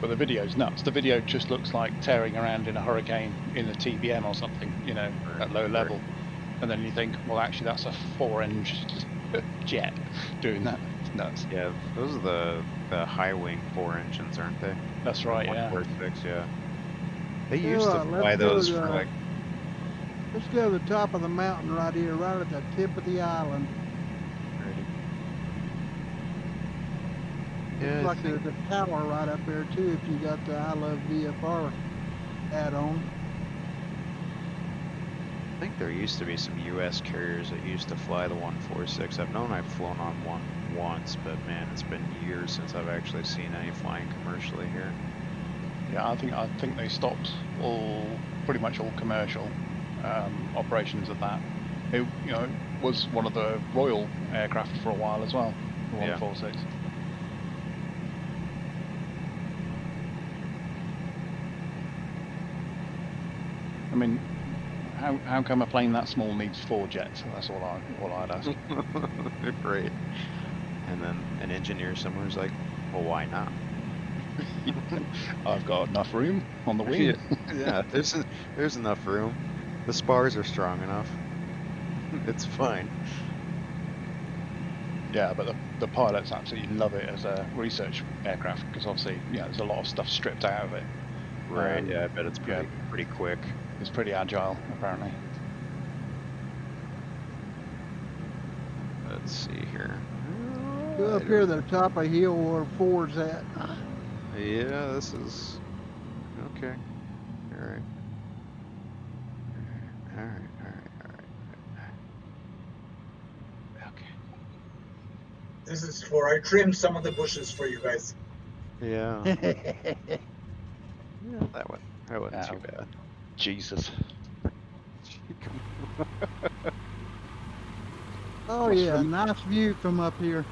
But the video's nuts. The video just looks like tearing around in a hurricane in a TBM or something, at low level. And then you think, well, actually, that's a 4-inch jet doing that. It's nuts. Yeah, those are the high wing 4 engines, aren't they? That's right, yeah. 146, yeah. They Tell used you to what, fly let's go those to, for like. Let's go to the top of the mountain right here, right at the tip of the island. Yeah, Looks like there's a tower right up there too if you got the I Love VFR add-on. I think there used to be some U.S. carriers that used to fly the 146. I've known I've flown on one once, but man, it's been years since I've actually seen any flying commercially here. Yeah, I think they stopped pretty much all commercial operations of that. It was one of the Royal aircraft for a while as well, the 146. I mean, how come a plane that small needs 4 jets? That's all I'd ask. Right. And then an engineer somewhere's like, well, why not? I've got enough room on the Yeah, wing. yeah, there's enough room. The spars are strong enough. It's fine. Yeah, but the pilots absolutely love it as a research aircraft because obviously, there's a lot of stuff stripped out of it. Right, yeah, I bet it's yeah. pretty quick. It's pretty agile, apparently. Let's see here. Go up here to the top of hill where four's at. Yeah, this is okay. All right. All right. All right. All right. Okay. This is for, I trimmed some of the bushes for you guys. Yeah. Yeah, that wasn't too bad. Jesus. Oh Must yeah, rem- nice view from up here.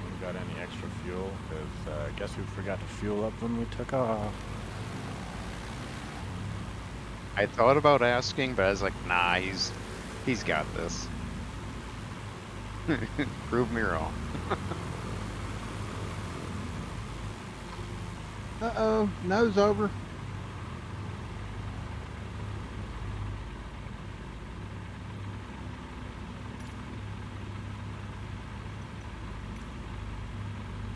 We got any extra fuel? Because guess who forgot to fuel up when we took off? I thought about asking, but I was like, nah, he's got this. Prove me wrong. Uh-oh, nose over.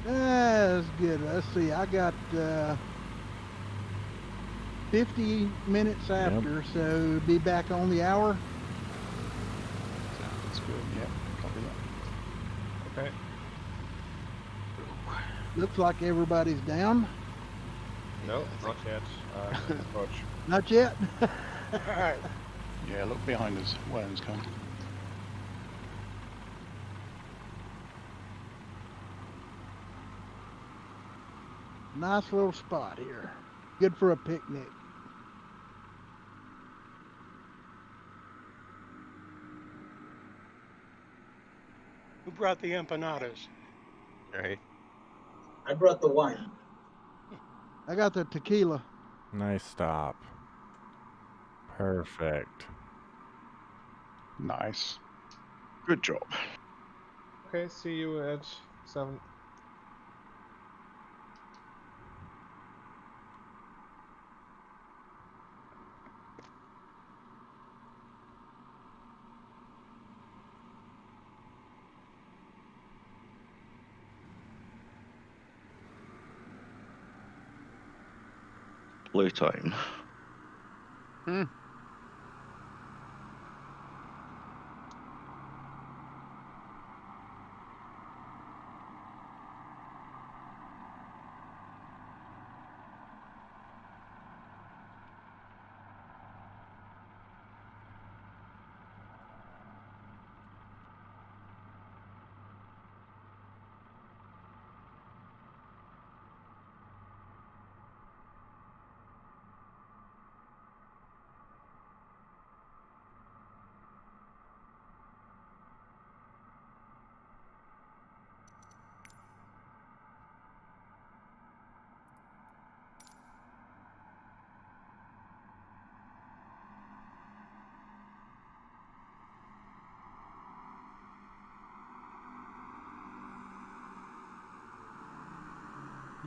That's good. Let's see, I got 50 minutes after, so be back on the hour. Sounds good. Yeah, copy that. Okay. Looks like everybody's down. No, not yet. Approach. Not yet? All right. Yeah, look behind us. Wayne's come. Nice little spot here. Good for a picnic. Who brought the empanadas? Right. I brought the wine. I got the tequila. Nice stop. Perfect. Nice. Good job. Okay, see you at 7. Playtime. Hmm.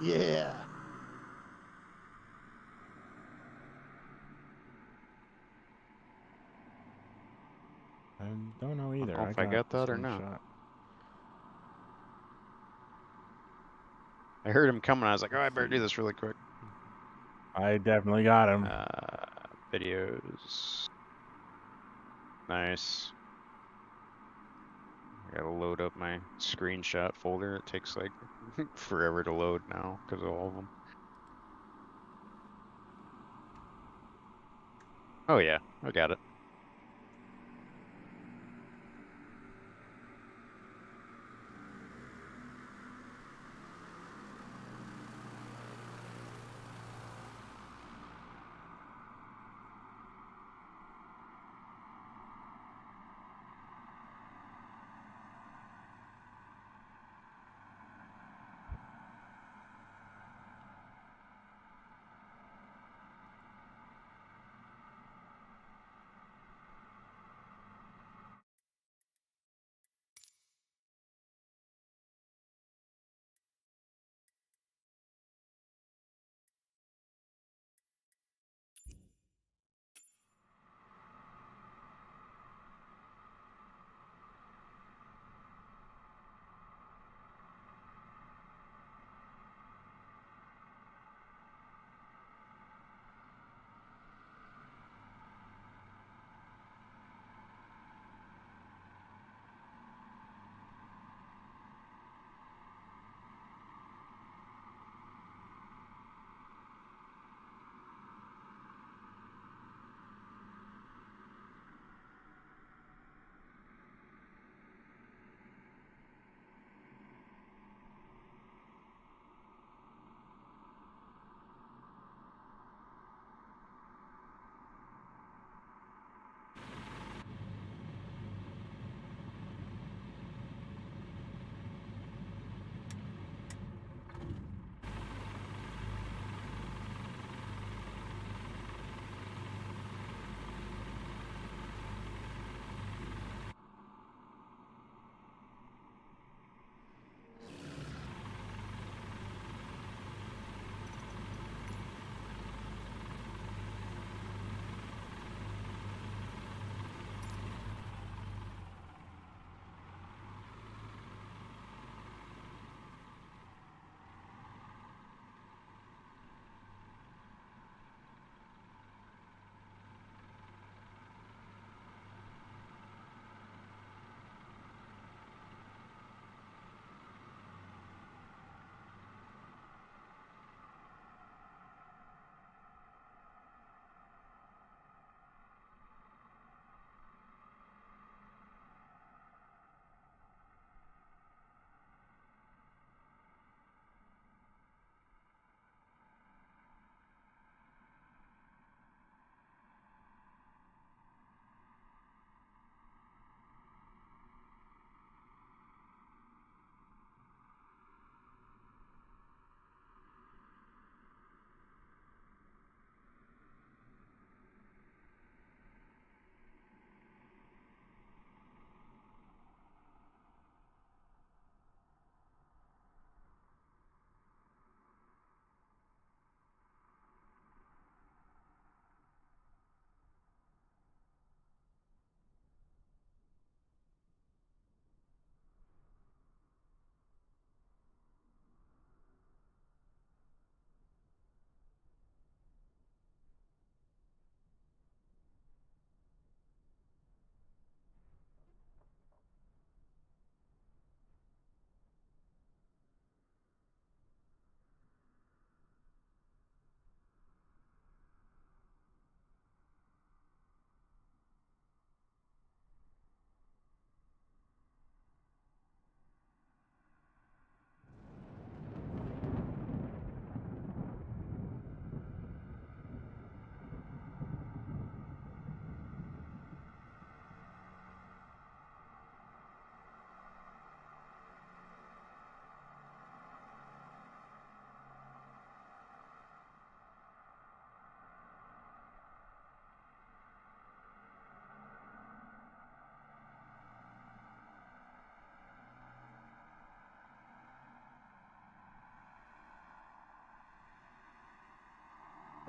Yeah. I don't know either. know if I got the that or same not. shot. I heard him coming. I was like, oh, I better do this really quick. I definitely got him. Videos. Nice. I gotta load up my screenshot folder. It takes like forever to load now because of all of them. Oh yeah, I got it.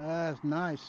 That's nice.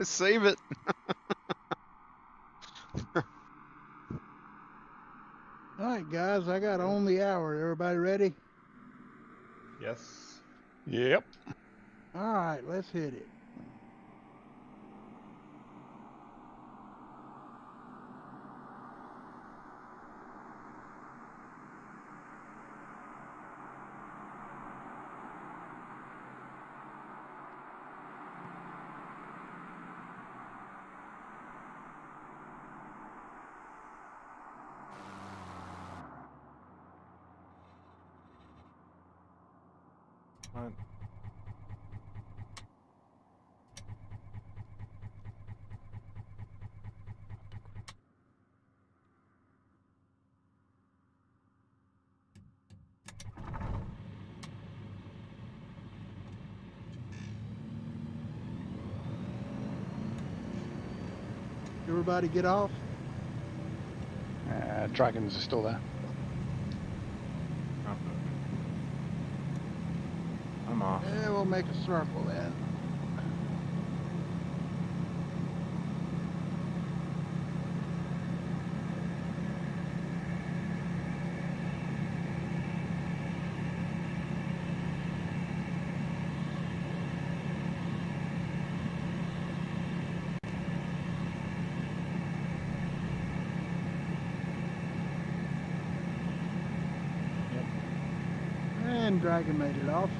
Save it. All right, guys, I got on the hour. Everybody ready? Yes. Yep. All right, let's hit it. What? Everybody get off? Dragons are still there. Oh. I'm off. Yeah, we'll make a circle then. long dragon made it off.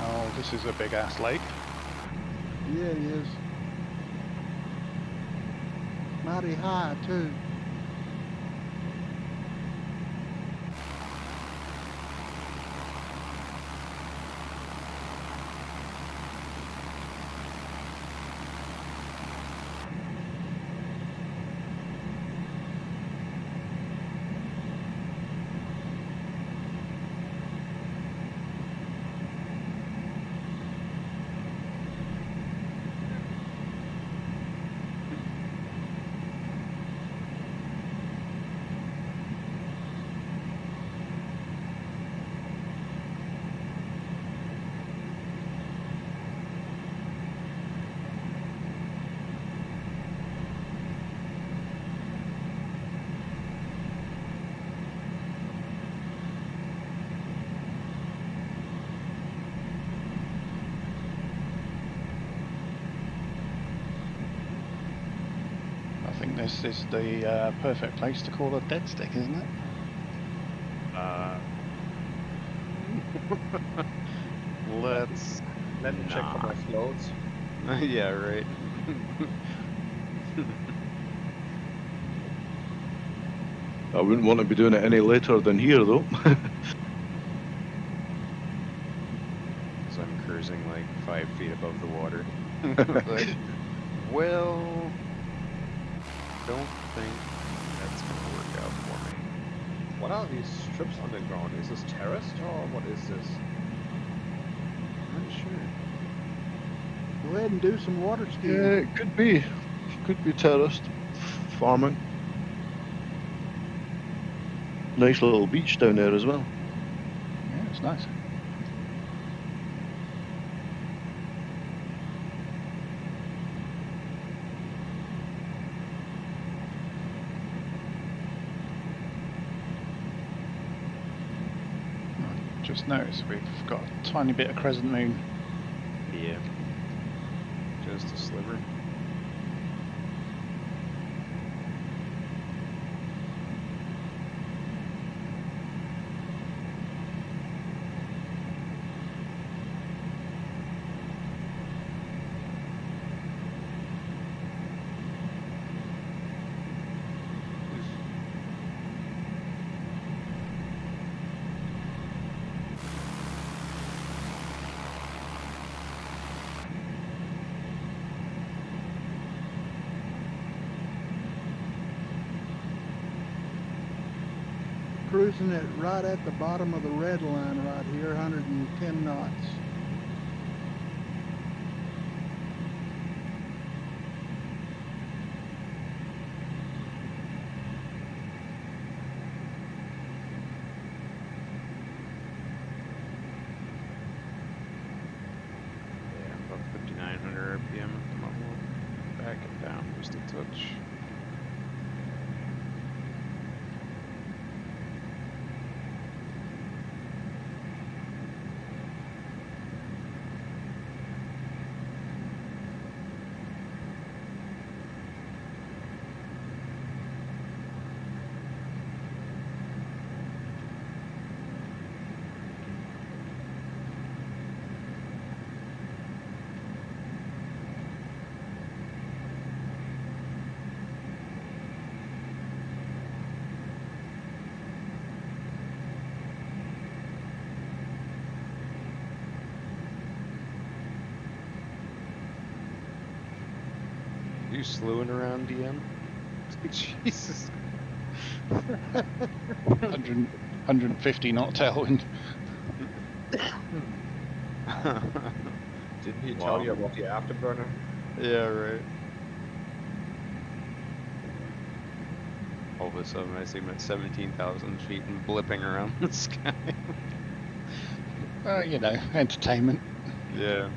Oh, this is a big ass lake. Yeah, it is. Mighty high, too. I think this is the perfect place to call a dead stick, isn't it? Let's Let me check for my not. floats. Yeah, right. I wouldn't want to be doing it any later than here, though. So I'm cruising like 5 feet above the water. Like, well, don't think that's gonna work out for me. What are these strips underground? Is this terraced or what is this? I'm not sure. Go ahead and do some water skiing. Yeah, it could be. Could be terraced farming. Nice little beach down there as well. Yeah, it's nice. Just noticed we've got a tiny bit of crescent moon. Yeah. Just a sliver. Cruising it right at the bottom of the red line right here, 110 knots. Yeah, about 5,900 RPM at the moment. Back it down just a touch. You slewing around, DM? Jesus. 150 knot tailwind. Didn't he Wow. tell you about the afterburner? Yeah, right. All of a sudden, I see him at 17,000 feet and blipping around the sky. You know, entertainment. Yeah.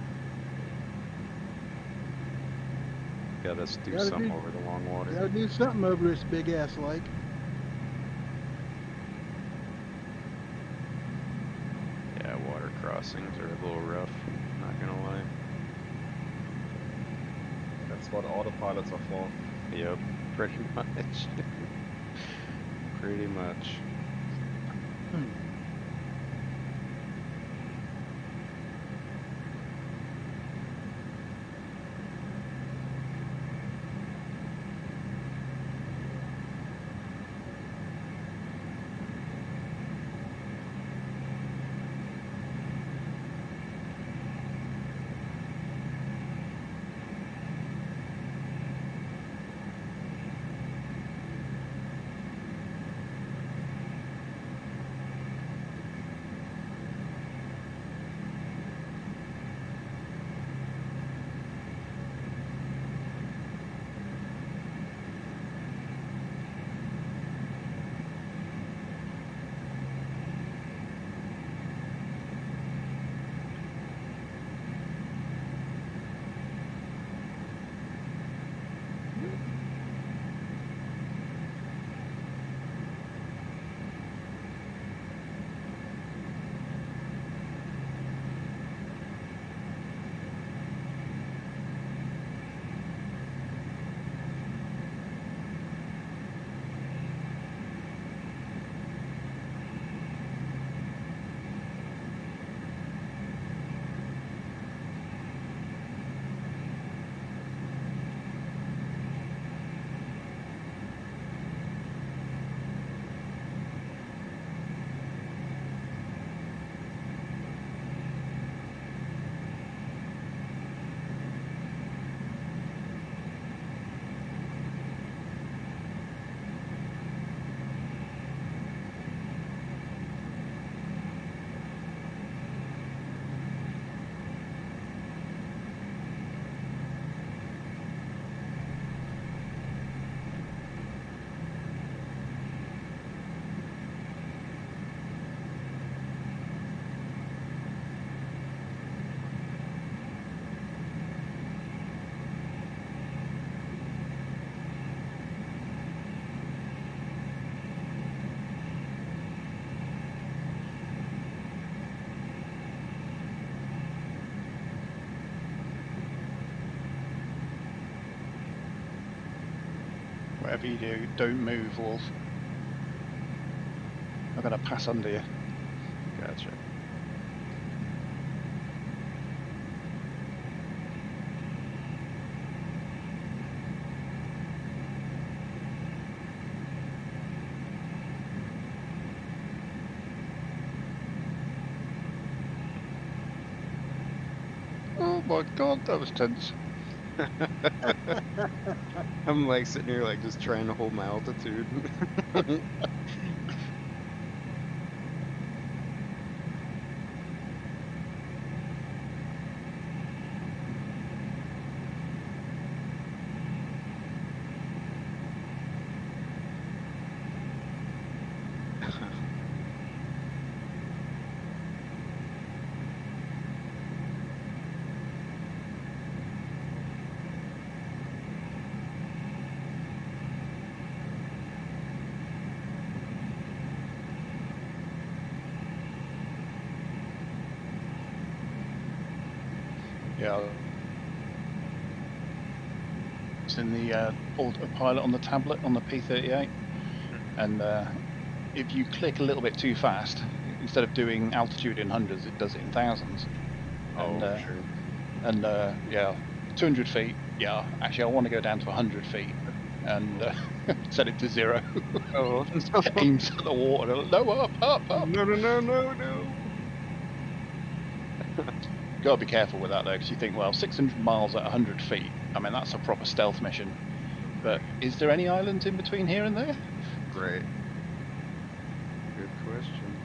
Got us do Gotta something do- over the long water. Gotta do something over this big ass lake. Yeah, water crossings are a little rough. Not gonna lie. That's what autopilots are for. Yep, pretty much. Pretty much. Whatever you do, don't move, Wolf. I'm gonna pass under you. Gotcha. Oh my god, that was tense. I'm like sitting here like just trying to hold my altitude. Yeah. It's in the autopilot on the tablet on the P38, and if you click a little bit too fast, instead of doing altitude in hundreds, it does it in thousands. Oh, And sure. and yeah, 200 feet. Yeah, actually, I want to go down to 100 feet and set it to 0. Oh, no. Aims at the water. No, up. No, no, no, no, no. Got to be careful with that though, because you think, well, 600 miles at 100 feet. I mean, that's a proper stealth mission. But is there any islands in between here and there? Right. Good question.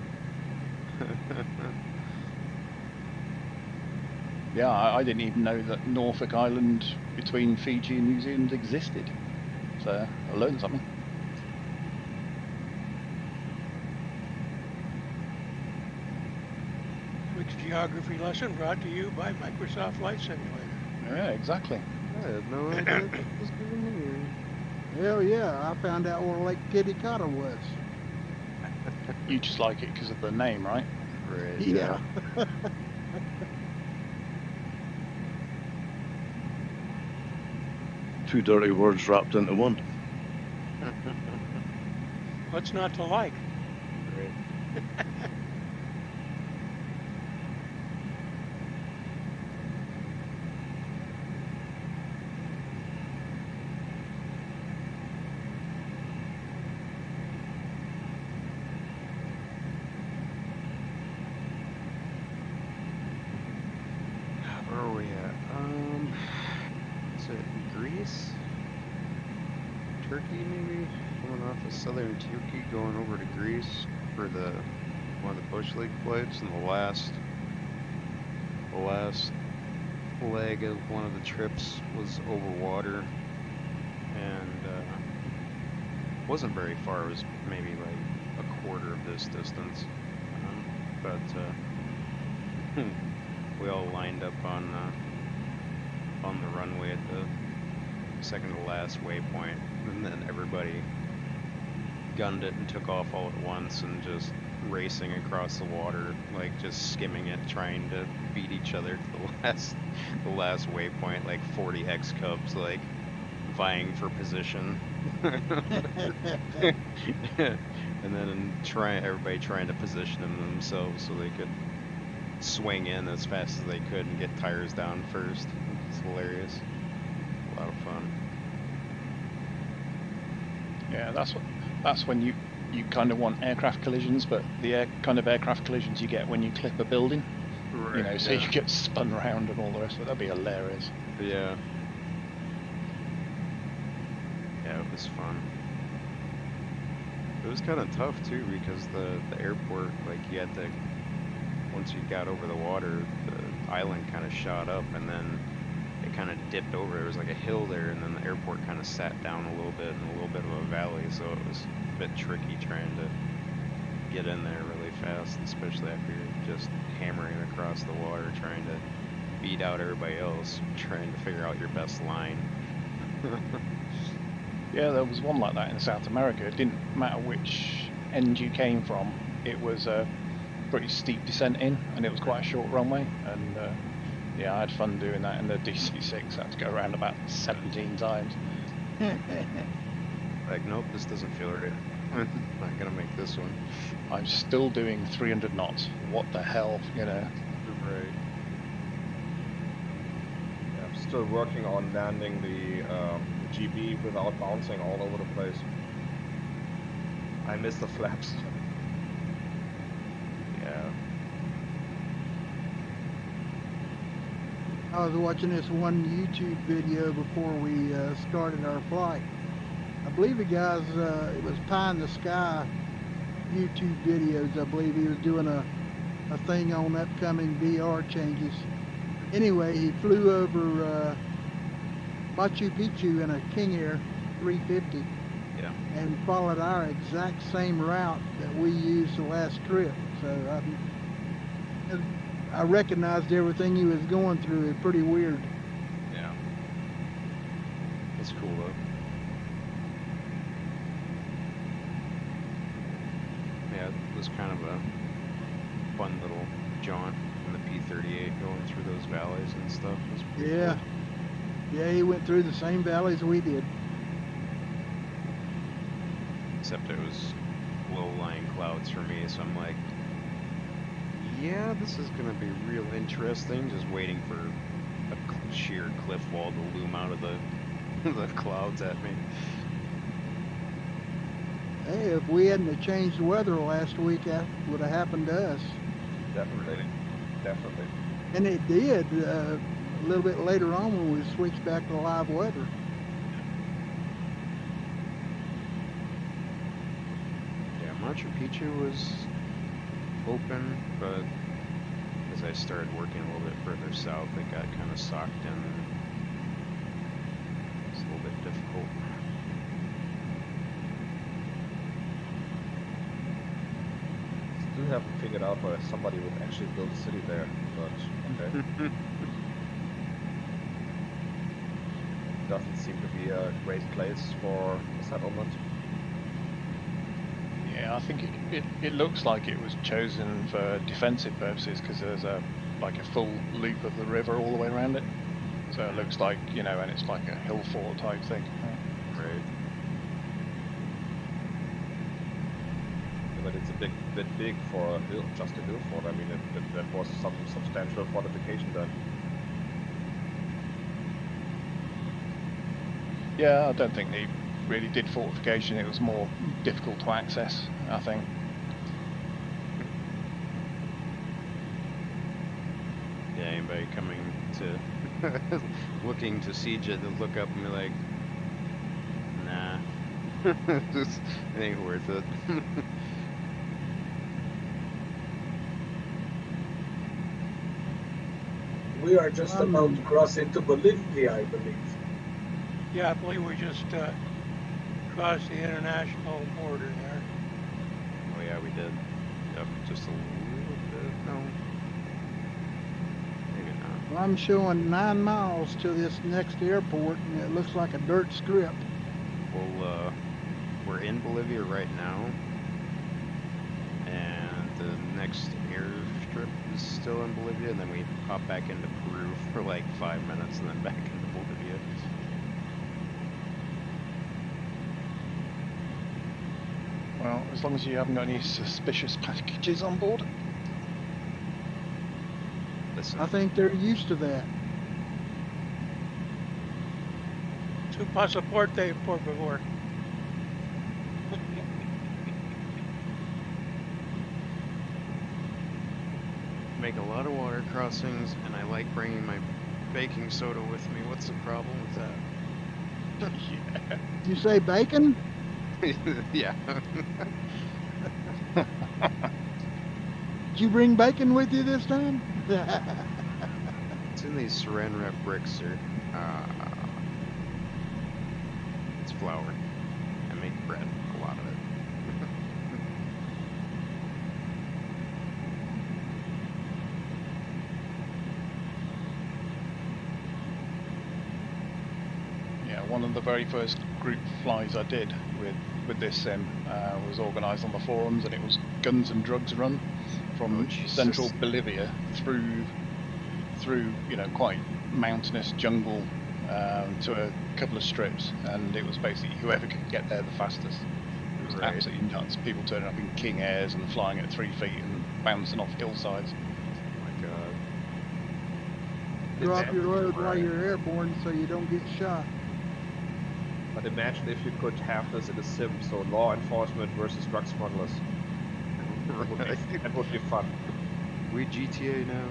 Yeah, I didn't even know that Norfolk Island between Fiji and New Zealand existed. So I learned something. week's geography lesson brought to you by Microsoft Flight Simulator. Yeah, exactly. I had no idea that was even Hell yeah, I found out where Lake Titicaca was. You just like it because of the name, right? here. Right. Yeah. Two dirty words wrapped into one. What's not to like? Right. Where are we at? Is it Greece? Turkey, maybe? Coming off of southern Turkey, going over to Greece for the one of the Bush League flights, and the last leg of one of the trips was over water, and wasn't very far. It was maybe like a quarter of this distance, but we all lined up on the runway at the second to last waypoint, and then everybody gunned it and took off all at once and just racing across the water, like just skimming it, trying to beat each other to the last waypoint, like 40 X Cubs, like vying for position. And then everybody trying to position themselves so they could swing in as fast as they could and get tires down first. It's hilarious. A lot of fun. Yeah, that's when you kind of want aircraft collisions, but the kind of aircraft collisions you get when you clip a building. Right. You know, so you get spun around and all the rest of it. That'd be hilarious. Yeah. Yeah, it was fun. It was kind of tough too because the airport, like you had to, once you got over the water, the island kind of shot up and then it kind of dipped over. There was like a hill there, and then the airport kind of sat down a little bit in a little bit of a valley, so it was a bit tricky trying to get in there really fast, especially after you're just hammering across the water trying to beat out everybody else, trying to figure out your best line. Yeah, there was one like that in South America. It didn't matter which end you came from. It was a pretty steep descent in, and it was quite a short runway. And yeah, I had fun doing that in the DC-6. I had to go around about 17 times. Like, nope, this doesn't feel right. Not gonna make this one. I'm still doing 300 knots. What the hell, you know? Right. Yeah, I'm still working on landing the GB without bouncing all over the place. I miss the flaps. Yeah. I was watching this one YouTube video before we started our flight. I believe the guy's, it was Pie in the Sky YouTube videos. I believe he was doing a thing on upcoming VR changes. Anyway, he flew over Machu Picchu in a King Air 350 Yeah. and followed our exact same route that we used the last trip. So I recognized everything he was going through. It's pretty weird. Yeah. It's cool though. Yeah, it was kind of a fun little jaunt in the P-38 going through those valleys and stuff. It was pretty Yeah. cool. Yeah, he went through the same valleys we did. Except it was low-lying clouds for me, so I'm like, yeah, this is gonna be real interesting. Just waiting for a sheer cliff wall to loom out of the clouds at me. Hey, if we hadn't have changed the weather last week, that would have happened to us. Definitely. Definitely. And it did a little bit later on when we switched back to live weather. Yeah, Machu Picchu was open, but as I started working a little bit further south, it got kind of socked in. It's a little bit difficult. still haven't figured out why somebody would actually build a city there, but okay. Doesn't seem to be a great place for a settlement. Yeah, I think it looks like it was chosen for defensive purposes because there's a full loop of the river all the way around it. So it looks like, you know, and it's like a hill fort type thing. Right. Yeah, but it's a bit big for a hill, just a hill fort. I mean, that was some substantial fortification then. Yeah, I don't think they really did fortification. It was more difficult to access, I think. Yeah, anybody coming to looking to siege it, they'll look up and be like, nah. Just, it ain't worth it. We are just about to cross into Bolivia, I believe. Yeah, I believe we just crossed the international border there. Oh yeah, we did. Yep, just a little bit. No, maybe not. Well, I'm showing 9 miles to this next airport, and it looks like a dirt strip. Well, we're in Bolivia right now, and the next airstrip is still in Bolivia, and then we hop back into Peru for like 5 minutes, and then back into Bolivia. Well, as long as you haven't got any suspicious packages on board. Listen, I think they're used to that. Su pasaporte, por favor. make a lot of water crossings, and I like bringing my baking soda with me. What's the problem with that? Yeah. You say bacon? Yeah. Did you bring bacon with you this time? It's in these saran wrap bricks, or it's flour. I make bread, a lot of it. Yeah, one of the very first group flies I did with this sim was organised on the forums, and it was guns and drugs run from central Bolivia through you know, quite mountainous jungle to a couple of strips, and it was basically whoever could get there the fastest. It was Right. absolutely nuts. People turning up in King Airs and flying at 3 feet and bouncing off hillsides. Oh my god. Drop your load while Right. you're airborne so you don't get shot. But imagine if you could have this in a sim, so law enforcement versus drug smugglers. That would be fun. We GTA now.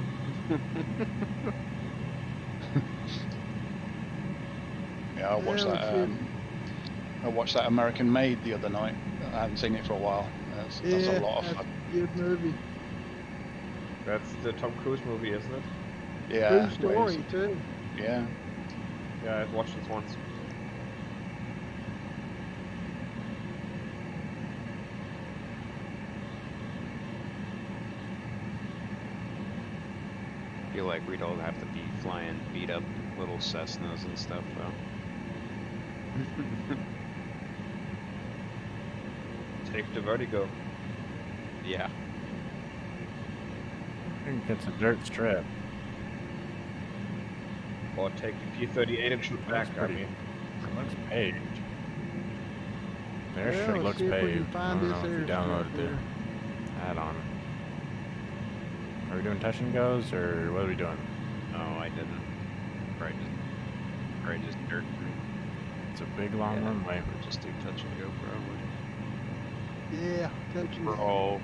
Yeah, I watched let's see. I watched that American Made the other night. I hadn't seen it for a while. That's a lot of That's fun. a good movie. That's the Tom Cruise movie, isn't it? Yeah, True story, too. yeah. Yeah, I watched this once. I feel like we'd all have to be flying beat up little Cessnas and stuff, though. Take the Vertigo. Yeah. I think it's a dirt strip. Or take the P-38 and shoot back, I pretty- mean. It looks paved. The Well, airstrip let's looks see if we can paved. I find don't this know if you airstrip downloaded the here. add-on. Are we doing touch and goes, or what are we doing? No, I didn't. Probably just dirt. It's a big, long Yeah, runway. we'll just do touch and go, probably. Yeah, coaching. We're all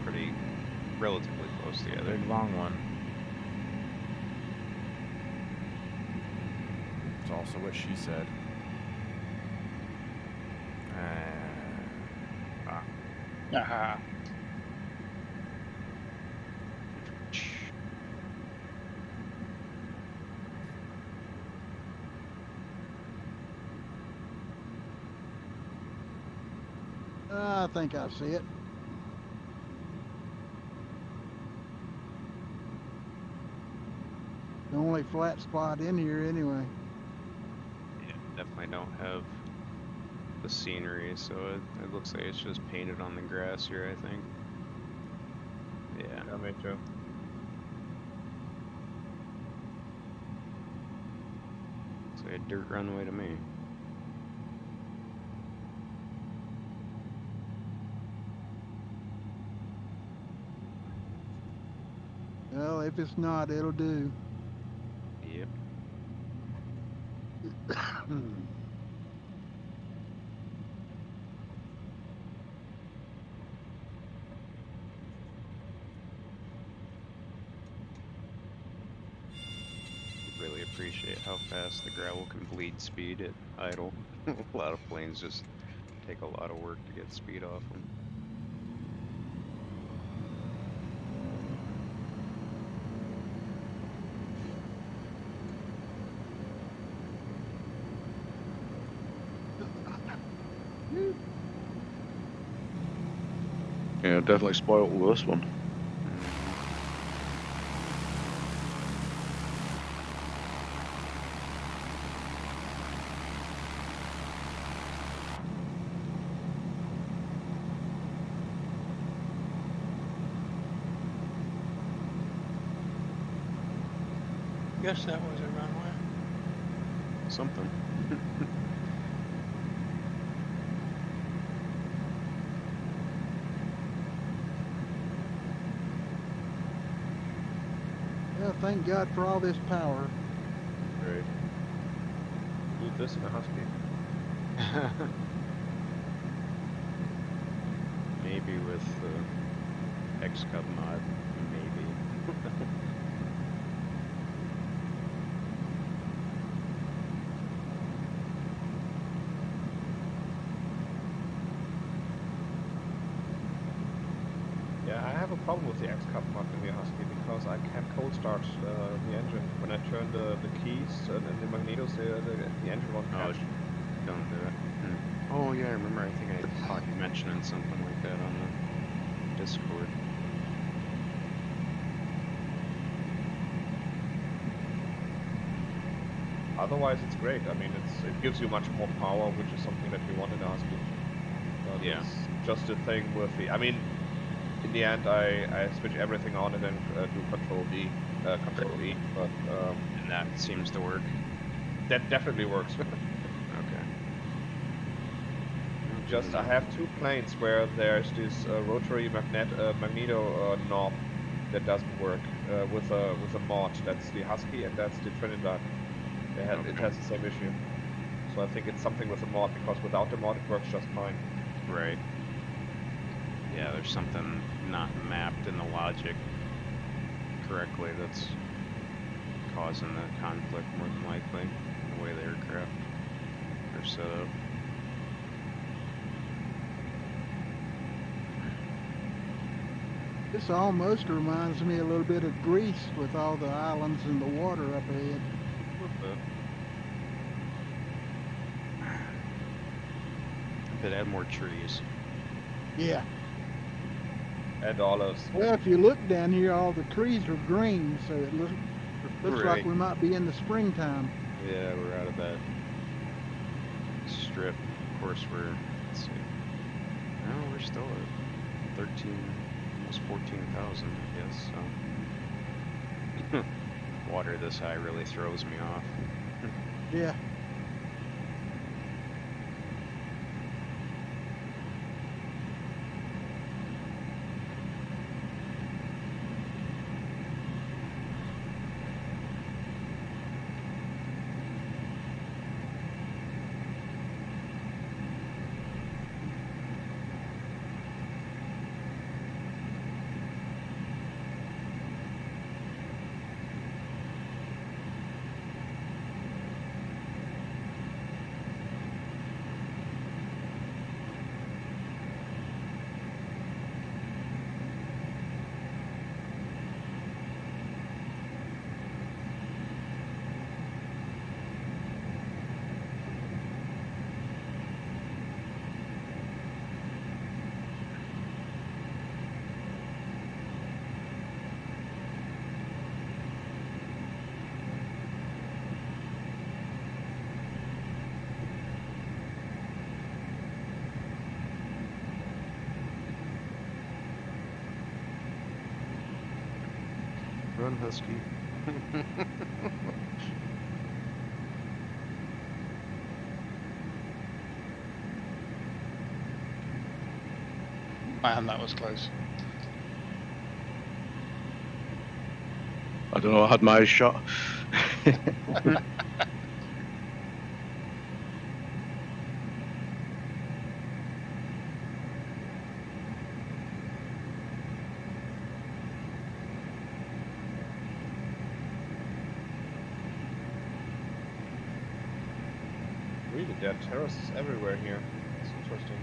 pretty relatively close together. Big, long one. It's also what she said. Aha. I think I see it. The only flat spot in here anyway. Yeah, definitely don't have the scenery, so it looks like it's just painted on the grass here, I think. Yeah. Yeah, me too. It's like a dirt runway to me. Well, if it's not, it'll do. Yep. Really appreciate how fast the gravel can bleed speed at idle. A lot of planes just take a lot of work to get speed off them. Yeah, definitely spoiled with this one. Guess that was a runway. Something. Yeah, thank God for all this power. Great. Do this in a Husky. Maybe with the X-Cub mod, maybe. Yeah, I have a problem with the X-Cup mod in the Husky because I can't cold start the engine. When I turn the keys and the magnetos, the engine won't catch. Don't do it. Oh yeah, I remember. I think I caught you mentioning something like that on the Discord. Otherwise, it's great. I mean, it gives you much more power, which is something that you want in a Husky. But Yeah. it's just a thing with the. I mean, in the end, I switch everything on and then do Control D, Control E. But And that seems to work. that definitely works. Okay. Just I have two planes where there's this rotary magneto knob that doesn't work with a mod. That's the Husky and that's the Trinidad. It has the same issue. So I think it's something with the mod because without the mod it works just fine. Right. Yeah, there's something not mapped in the logic correctly that's causing the conflict more than likely, the way the aircraft are set up. This almost reminds me a little bit of Greece with all the islands and the water up ahead. If it had more trees. Yeah. And olives. Well, if you look down here, all the trees are green, so it looks like Right. we might be in the springtime. Yeah, we're out of that strip. Of course, let's see. No, we're still at 13, almost 14,000, I guess, so. Water this high really throws me off. Yeah. Run, Husky. Man, that was close. I don't know, I had my eyes shut. Really, there are terraces everywhere here. It's interesting.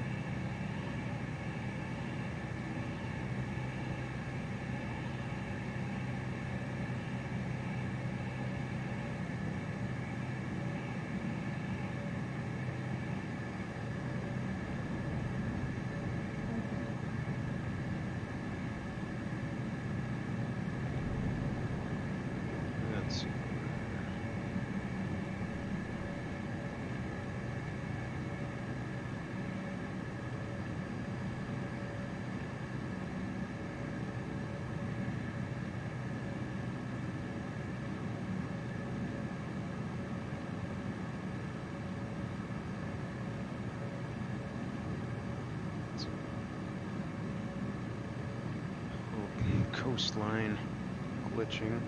Let's see. Oh, coastline glitching.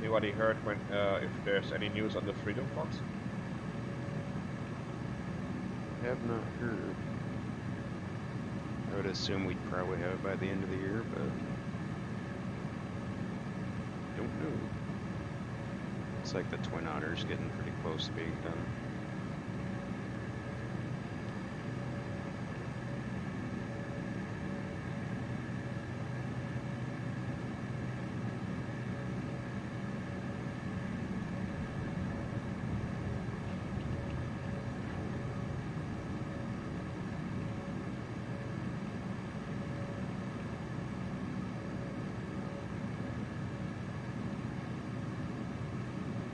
Anybody heard when if there's any news on the Freedom Fox? Have not heard. I would assume we'd probably have it by the end of the year, but don't know. It's like the Twin Otter's getting pretty close to being done.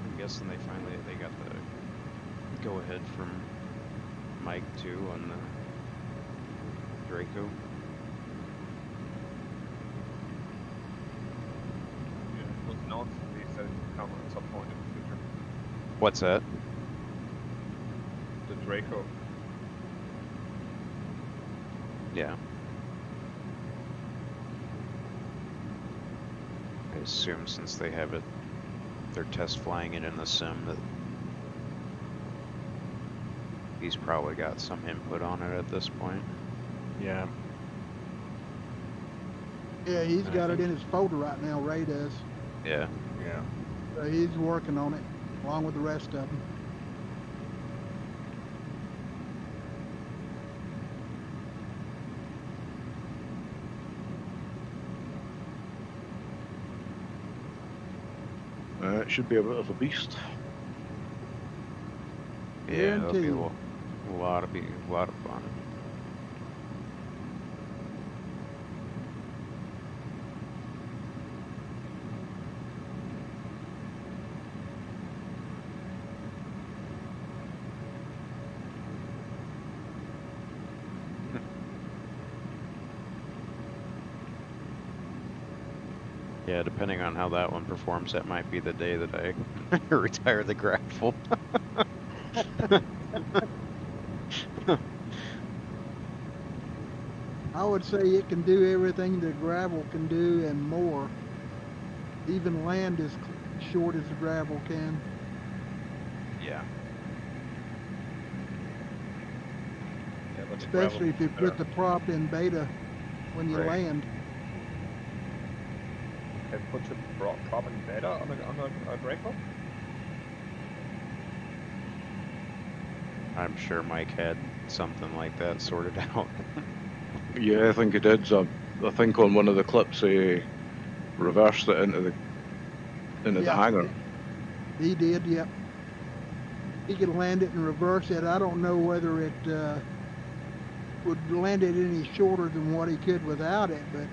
I'm guessing they got the go ahead from Mike too on the Draco. Yeah, it was announced they said it would come at some point in the future. What's that? The Draco. Yeah. I assume since they have it, they're test flying it in the sim, that he's probably got some input on it at this point. Yeah. Yeah, he's I got it think- in his folder right now, Ray does. Yeah. Yeah. So he's working on it, along with the rest of them. It should be a bit of a beast. Yeah, that'll be Guaranteed. a lot of fun. Yeah, depending on how that one performs, that might be the day that I retire the grapple. I would say it can do everything the gravel can do and more. Even land as short as the gravel can. Yeah. Yeah, but the gravel Especially if you is put better. the prop in beta when you Right. land. Can put the prop in beta on a Draco? I'm sure Mike had something like that sorted out. Yeah, I think he did. So I think on one of the clips he reversed it into the Yeah. hangar. He did, yep. He could land it and reverse it. I don't know whether it would land it any shorter than what he could without it, but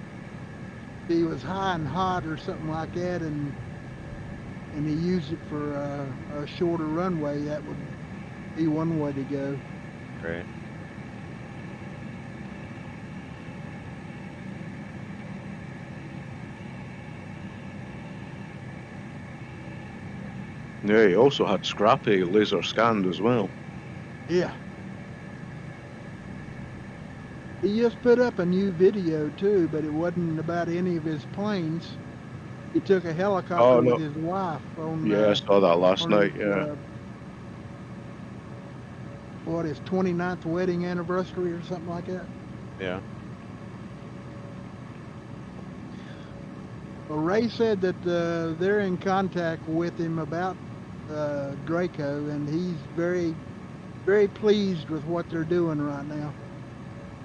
if he was high and hot or something like that and and he used it for a shorter runway, that would be one way to go. Right. Yeah, he also had Scrappy laser scanned as well. Yeah. He just put up a new video too, but it wasn't about any of his planes. He took a helicopter Oh, with no. his wife on Yeah, I saw that last on night, his, yeah. his 29th wedding anniversary or something like that. Yeah. Well, Ray said that they're in contact with him about Draco, and he's very, very pleased with what they're doing right now.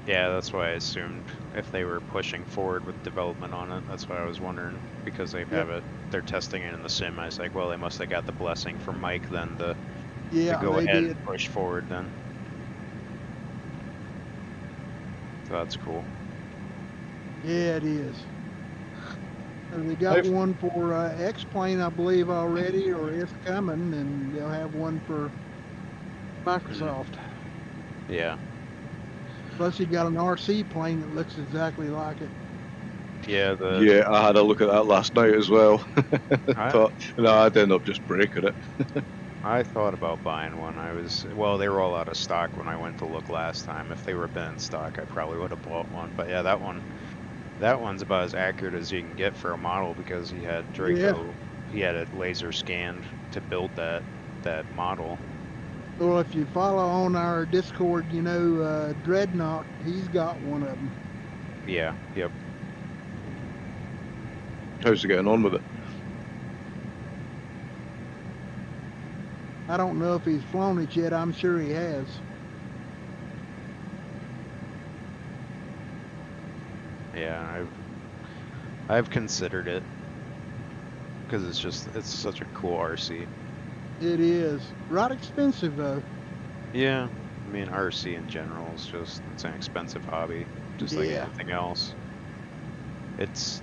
Yeah, that's why I assumed if they were pushing forward with development on it, that's why I was wondering, because they have it, they're testing it in the sim. I was like, well, they must have got the blessing from Mike then to go they ahead did. and push forward then. So that's cool. Yeah, it is. They got one for X-Plane, I believe, already, or it's coming, and they'll have one for Microsoft. Yeah. Plus, you got an RC plane that looks exactly like it. Yeah, Yeah, I had a look at that last night as well. Thought, no, I'd end up just breaking it. I thought about buying one. Well, they were all out of stock when I went to look last time. If they were been in stock, I probably would have bought one. But yeah, that one's about as accurate as you can get for a model, because he had Draco, he had it laser scanned to build that model. Well, if you follow on our Discord, you know, Dreadnought, he's got one of them. Yeah, yep. How's he getting on with it? I don't know if he's flown it yet. I'm sure he has. Yeah, I've considered it, because it's such a cool RC. It is. Right expensive, though. Yeah, I mean, RC in general is it's an expensive hobby, just like anything else. It's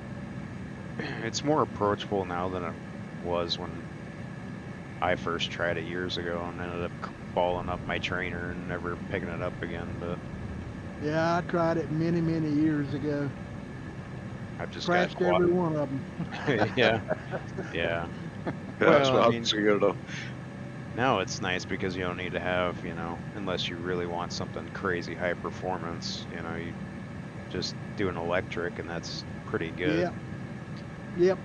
more approachable now than it was when I first tried it years ago and ended up balling up my trainer and never picking it up again. But yeah, I tried it many, many years ago. I've just crashed every one of them. Yeah, yeah. That's what I'm scared of. Now it's nice because you don't need to have, unless you really want something crazy high performance, you just do an electric and that's pretty good. Yep.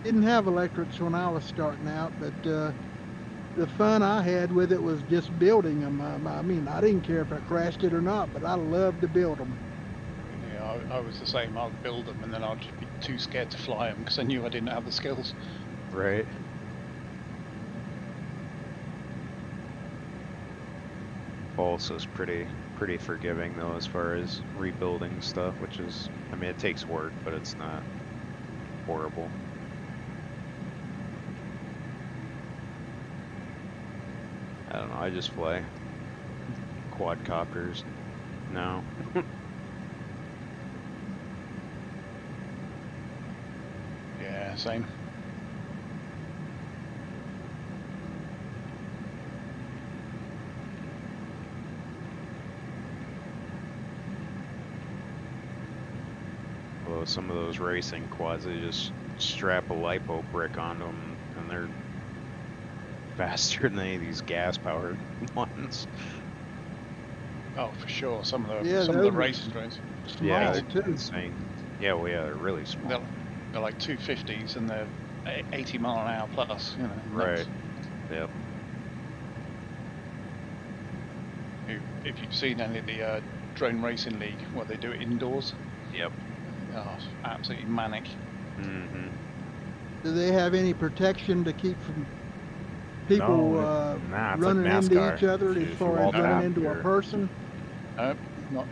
Didn't have electrics when I was starting out, but the fun I had with it was just building them. I mean, I didn't care if I crashed it or not, but I loved to build them. Yeah, I was the same. I'd build them and then I'd just be too scared to fly them because I knew I didn't have the skills. Right. Also is pretty forgiving though as far as rebuilding stuff, which is, I mean, it takes work, but it's not horrible. I don't know, I just fly quadcopters now. Yeah, same. Well, some of those racing quads, they just strap a lipo brick onto them and they're faster than any of these gas-powered ones. Oh, for sure. Some of the racing drones. Yeah, they're insane. Yeah, well, yeah, they're really small. They're like 250s and they're 80 mile an hour plus. Right. Yep. If you've seen any of the drone racing league where they do it indoors. Yep. Oh, it's absolutely manic. Mm-hmm. Do they have any protection to keep from people running like into each other as far as running into a person? Not.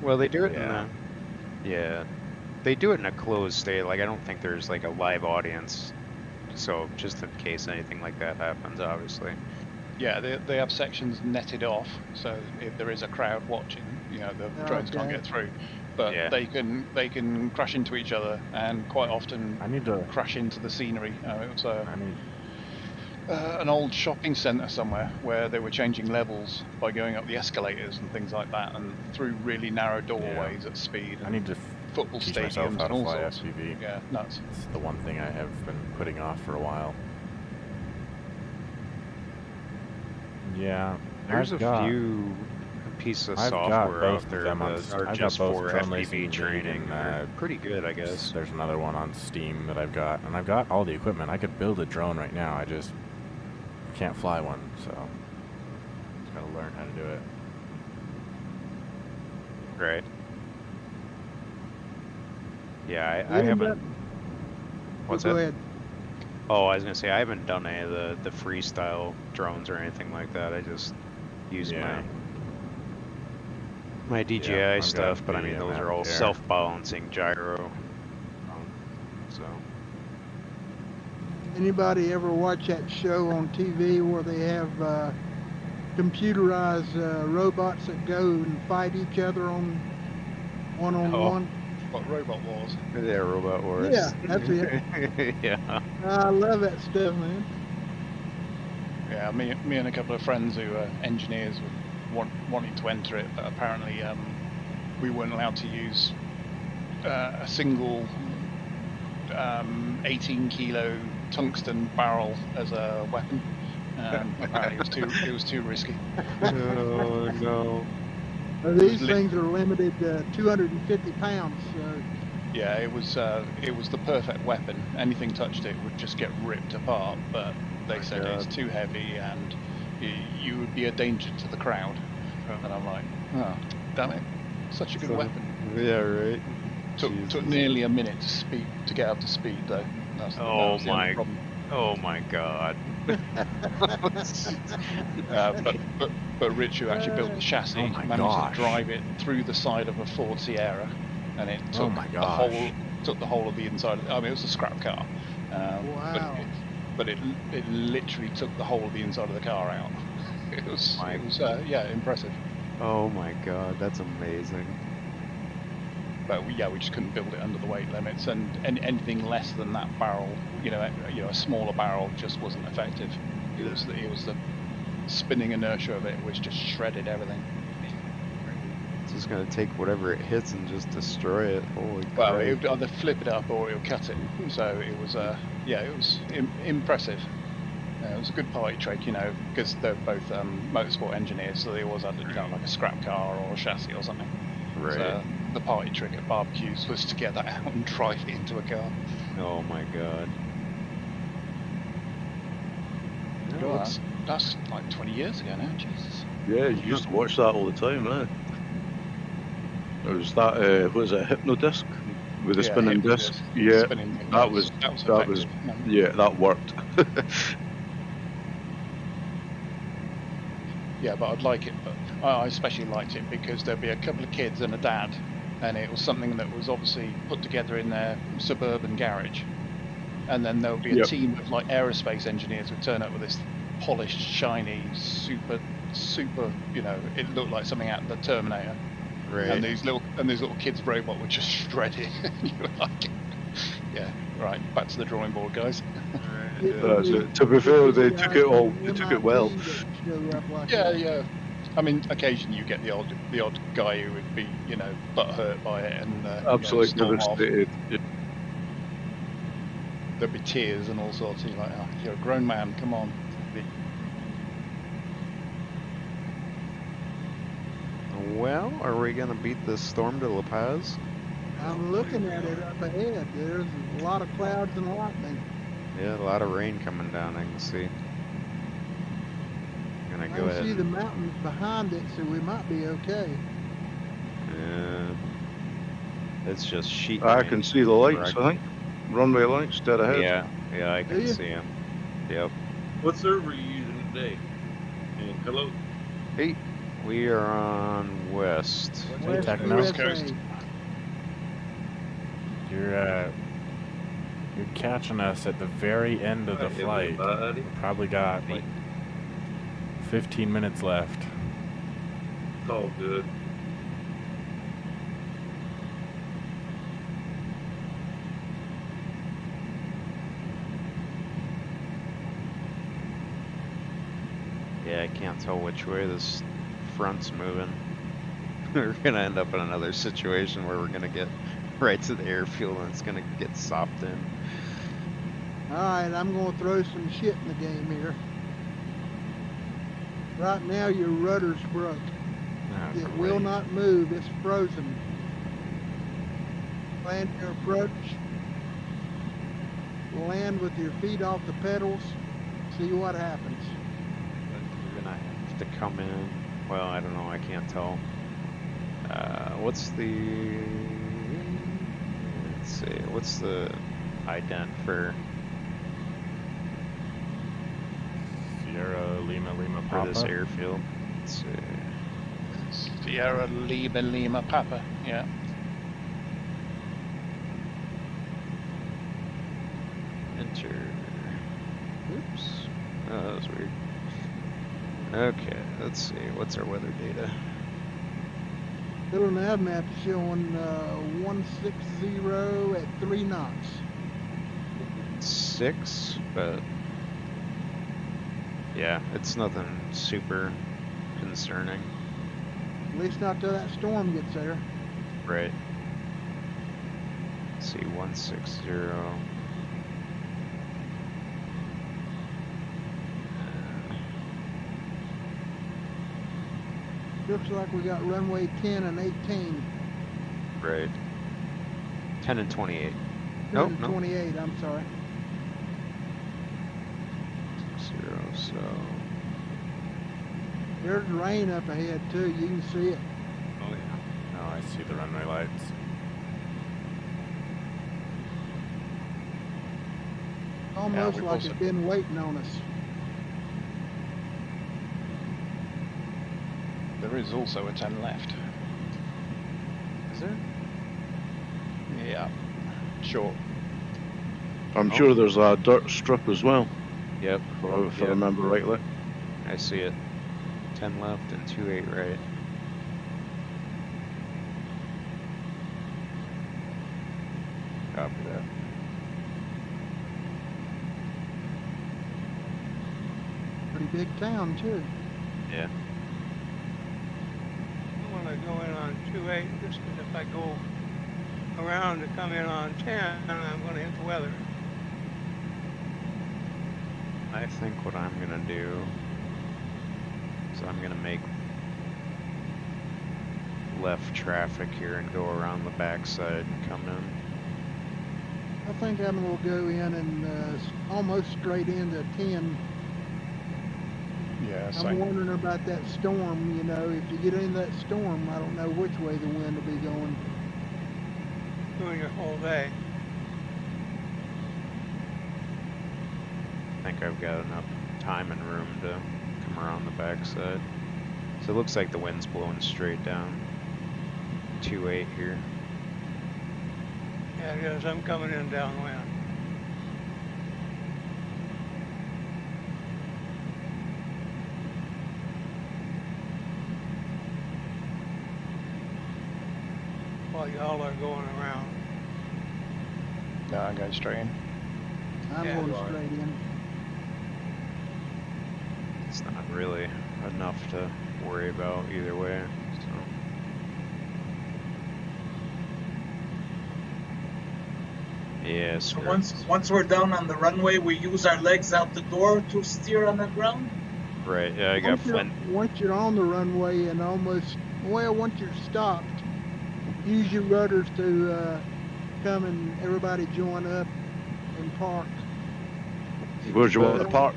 Well, they do it they do it in a closed state. Like, I don't think there's like a live audience, so just in case anything like that happens, obviously. Yeah, they have sections netted off, so if there is a crowd watching, the drones can't get through. but Yeah. they can crash into each other and quite often I need to. crash into the scenery. It was I need. an old shopping centre somewhere where they were changing levels by going up the escalators and things like that, and through really narrow doorways at speed. I And need to football teach stadiums myself how and to all fly sorts. FPV. Yeah, nuts. It's the one thing I have been putting off for a while. Yeah, There's I've a got, few pieces of I've got software both out of there them on. that are I've just got both for drone FPV racing training. and They're pretty good, I guess. there's another one on Steam that I've got, and I've got all the equipment. I could build a drone right now. I just can't fly one, so just gotta learn how to do it. Right. Yeah, I You end haven't. up- What's Go that? ahead. Oh, I was gonna say I haven't done any of the freestyle drones or anything like that. I just use Yeah. my DJI Yeah, I've got stuff, but I the, mean those are Mavic all Air. self-balancing gyro. So Anybody ever watch that show on TV where they have computerized robots that go and fight each other on one-on-one? What, Robot Wars? yeah, Robot Wars. Yeah, that's it. Yeah. I love that stuff, man. Yeah, me and a couple of friends who are engineers were wanting to enter it, but apparently we weren't allowed to use a single 18 kilo tungsten barrel as a weapon. Apparently it was too risky. Oh no. These things are limited to 250 pounds. So Yeah, it was the perfect weapon. Anything touched it would just get ripped apart. But they said it's too heavy and you would be a danger to the crowd. And I'm like, oh, damn it, such a good weapon. Yeah, right. Took nearly a minute to get up to speed though. That was the only problem. Oh my god. But Rich, who actually built the chassis, Oh my managed gosh. to drive it through the side of a Ford Sierra, and it took the whole of the inside. I mean, it was a scrap car. wow. But it literally took the whole of the inside of the car out. It was impressive. Oh my god, that's amazing. But we just couldn't build it under the weight limits, and anything less than that barrel, a smaller barrel just wasn't effective. It was the spinning inertia of it, which just shredded everything. It's just gonna take whatever it hits and just destroy it. Holy crap. Well, it would either flip it up or it would cut it. So it was it was impressive. It was a good party trick, because they're both motorsport engineers, so they always had like a scrap car or a chassis or something. Right. So the party trick at barbecues was to get that out and drive it into a car. Oh my god. That's like 20 years ago now, Jesus. Yeah, you used to watch that all the time, eh? There was that, what is it, Hypno Disc? With the spinning disc? Yeah, that was yeah, that worked. Yeah, but I'd like it. But I especially liked it because there'd be a couple of kids and a dad, and it was something that was obviously put together in their suburban garage. And then there would be a team of like aerospace engineers who'd turn up with this polished, shiny, super, it looked like something out of the Terminator. Right. And these little kids' robot would just shred it. You were like, yeah, right, back to the drawing board, guys. That's it. To be fair, they took it well. Yeah. I mean, occasionally you get the odd guy who would be, butthurt by it and absolutely storm off. devastated. Yeah. There'd be tears and all sorts. You're like, oh, you're a grown man, come on. Well, are we gonna beat this storm to La Paz? I'm looking at it up ahead. There's a lot of clouds and lightning. Yeah, a lot of rain coming down, I can see. Gonna I go can ahead. see the mountains behind it, so we might be okay. Yeah. It's just sheet. I can see the lights, I think. Runway lights dead ahead. Yeah, I can see them. Yep. What server are you using today? And hello. Hey, we are on West. West Coast. You're catching us at the very end of the flight. We probably got like 15 minutes left. It's all good. Yeah, I can't tell which way this front's moving. We're gonna end up in another situation where we're gonna get right to the airfield and it's gonna get sopped in. Alright, I'm gonna throw some shit in the game here. Right now your rudder's broke. Oh, It will great. not move, it's frozen. Plan your approach. Land with your feet off the pedals. See what happens. We're gonna have to come in. Well, I don't know. I can't tell. What's the? Let's see. What's the ident for Sierra Lima for this Papa. airfield? Let's see. Sierra Lima Papa. Yeah. Enter. Oops. Oh, that was weird. Okay, let's see. What's our weather data? Little nav map showing 160 at 3 knots. 6, but yeah, it's nothing super concerning. At least not till that storm gets there. Right. Let's see, 160. Looks like we got runway 10 and 18. Right. 10 and 28. 10 Nope, and nope. 28, I'm sorry. 0, so. There's rain up ahead too, you can see it. Oh yeah. Oh, I see the runway lights. Almost we've like also- it's been waiting on us. There is also a 10 left. Is there? Yeah. Short. I'm Oh. sure there's a dirt strip as well, Yep. if I Yep. remember rightly. I see it. 10 left and 28 right. Copy that. Pretty big town too. Yeah. I want to go in on 2.8 just because if I go around to come in on 10, I'm going to hit the weather. I think what I'm gonna do is I'm gonna make left traffic here and go around the backside and come in. I think I'm gonna go in and almost straight into 10. Yeah, I'm same. wondering about that storm, you know, if you get into that storm, I don't know which way the wind will be going. Doing it all day. I think I've got enough time and room to come around the backside. So it looks like the wind's blowing straight down. 2.8 here. Yeah, it is. I'm coming in downwind. While y'all are going around. No, I'm going straight in. I'm Yeah, going you are. straight in. It's not really enough to worry about either way. So. Yeah, So screw it. once we're down on the runway, we use our legs out the door to steer on the ground. Right, yeah, I got Once you're on the runway and once you're stopped, use your rudders to come and everybody join up and park. Where do you want to Don't- park?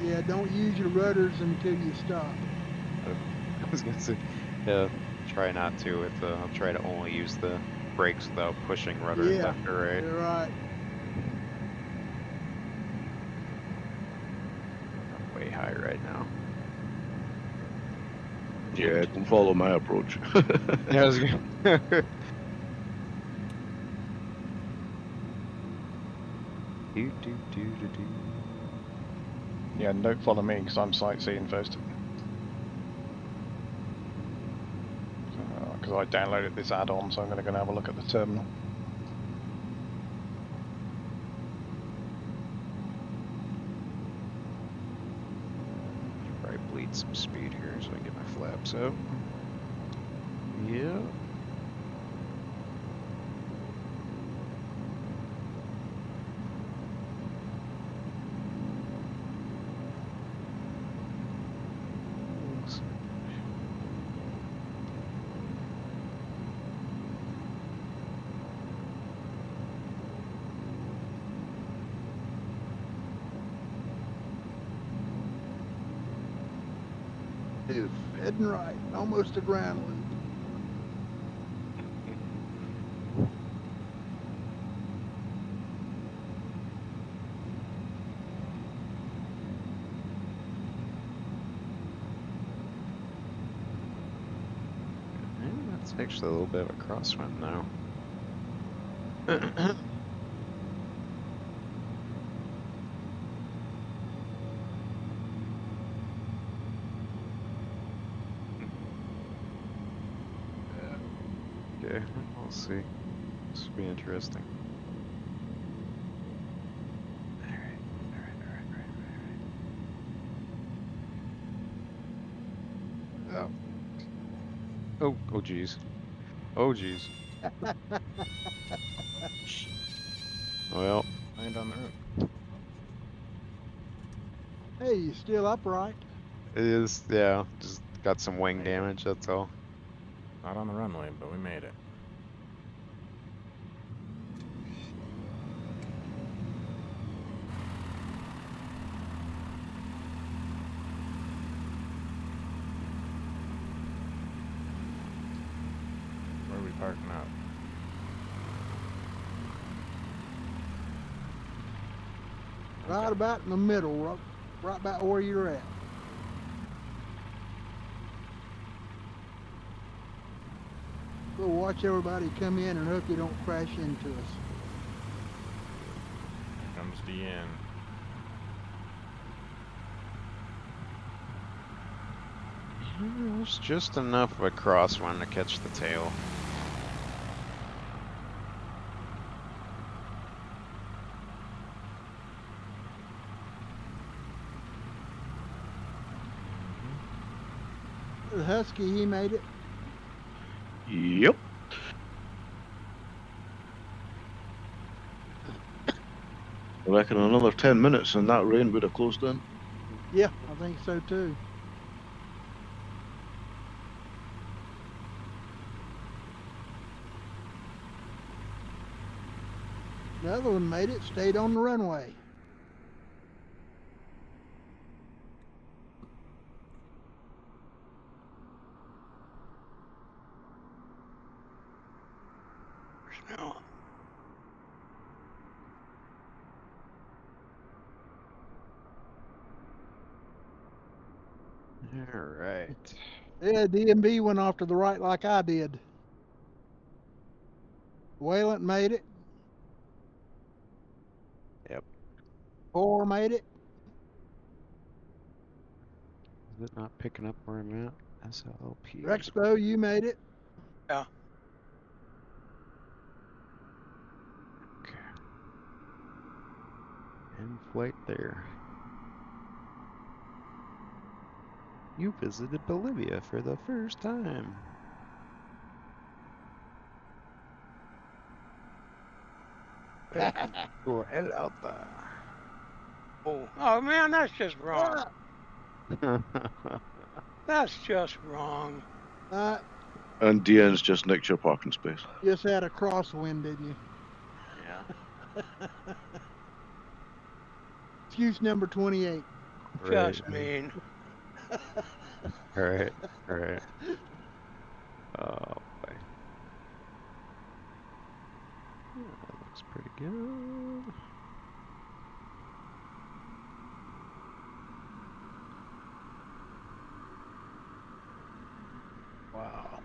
Yeah, don't use your rudders until you stop. I was gonna say, yeah, try not to. I'll try to only use the brakes without pushing rudder Yeah, left or right. you're right. I'm way high right now. Yeah, don't follow my approach. Yeah, I was gonna. Do. Yeah, don't follow me because I'm sightseeing first. Because I downloaded this add-on, so I'm going to go and have a look at the terminal. Right bleed some speed here so I can get my flaps out. Yeah. It's heading right, almost a ground loop. That's actually a little bit of a crosswind now. Okay, we'll see. This will be interesting. Alright. Oh geez. Oh geez. Well, Land on the road. Hey, you still upright? it is, yeah, just got some wing Made it. damage, that's all. Not on the runway, but we made it. Where are we parking up? Right Okay. about in the middle, right about where you're at. We'll watch everybody come in and hope you don't crash into us. Comes DN. There's just enough of a crosswind to catch the tail. The Husky, he made it. Yep. I reckon another 10 minutes and that rain would have closed in. Yeah, I think so too. The other one made it, stayed on the runway. No. Alright. Yeah, DMB went off to the right like I did. Wayland made it. Yep. Four made it. Is it not picking up where I'm at? SLP. Rexpo, you made it. Yeah. Okay. In flight there. You visited Bolivia for the first time. Oh, hello there. Oh man, that's just wrong. That's just wrong. And DN's just nicked your parking space. Just had a crosswind, didn't you? Yeah. Excuse number 28. Just mean. Right. Right. Oh boy. Yeah, that looks pretty good. Wow.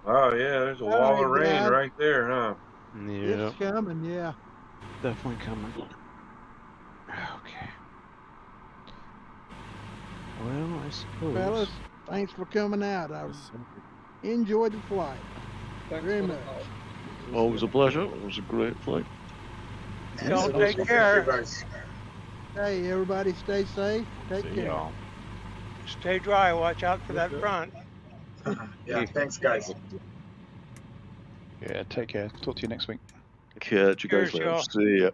Oh yeah, there's a All wall right, of rain guys. right there, huh? Yeah, It's coming, yeah. definitely coming. Okay. Well, I suppose. Fellas, thanks for coming out. I enjoyed the flight Thanks very for the much. call. Always a pleasure. It was a great flight. Y'all Absolutely. take Thank care. you, guys. Hey, everybody stay safe. Take See care. y'all. Stay dry. Watch out for that Okay. front. Yeah, thanks, guys. Yeah, take care. Talk to you next week. Catch you guys Cheers, later. y'all. See ya.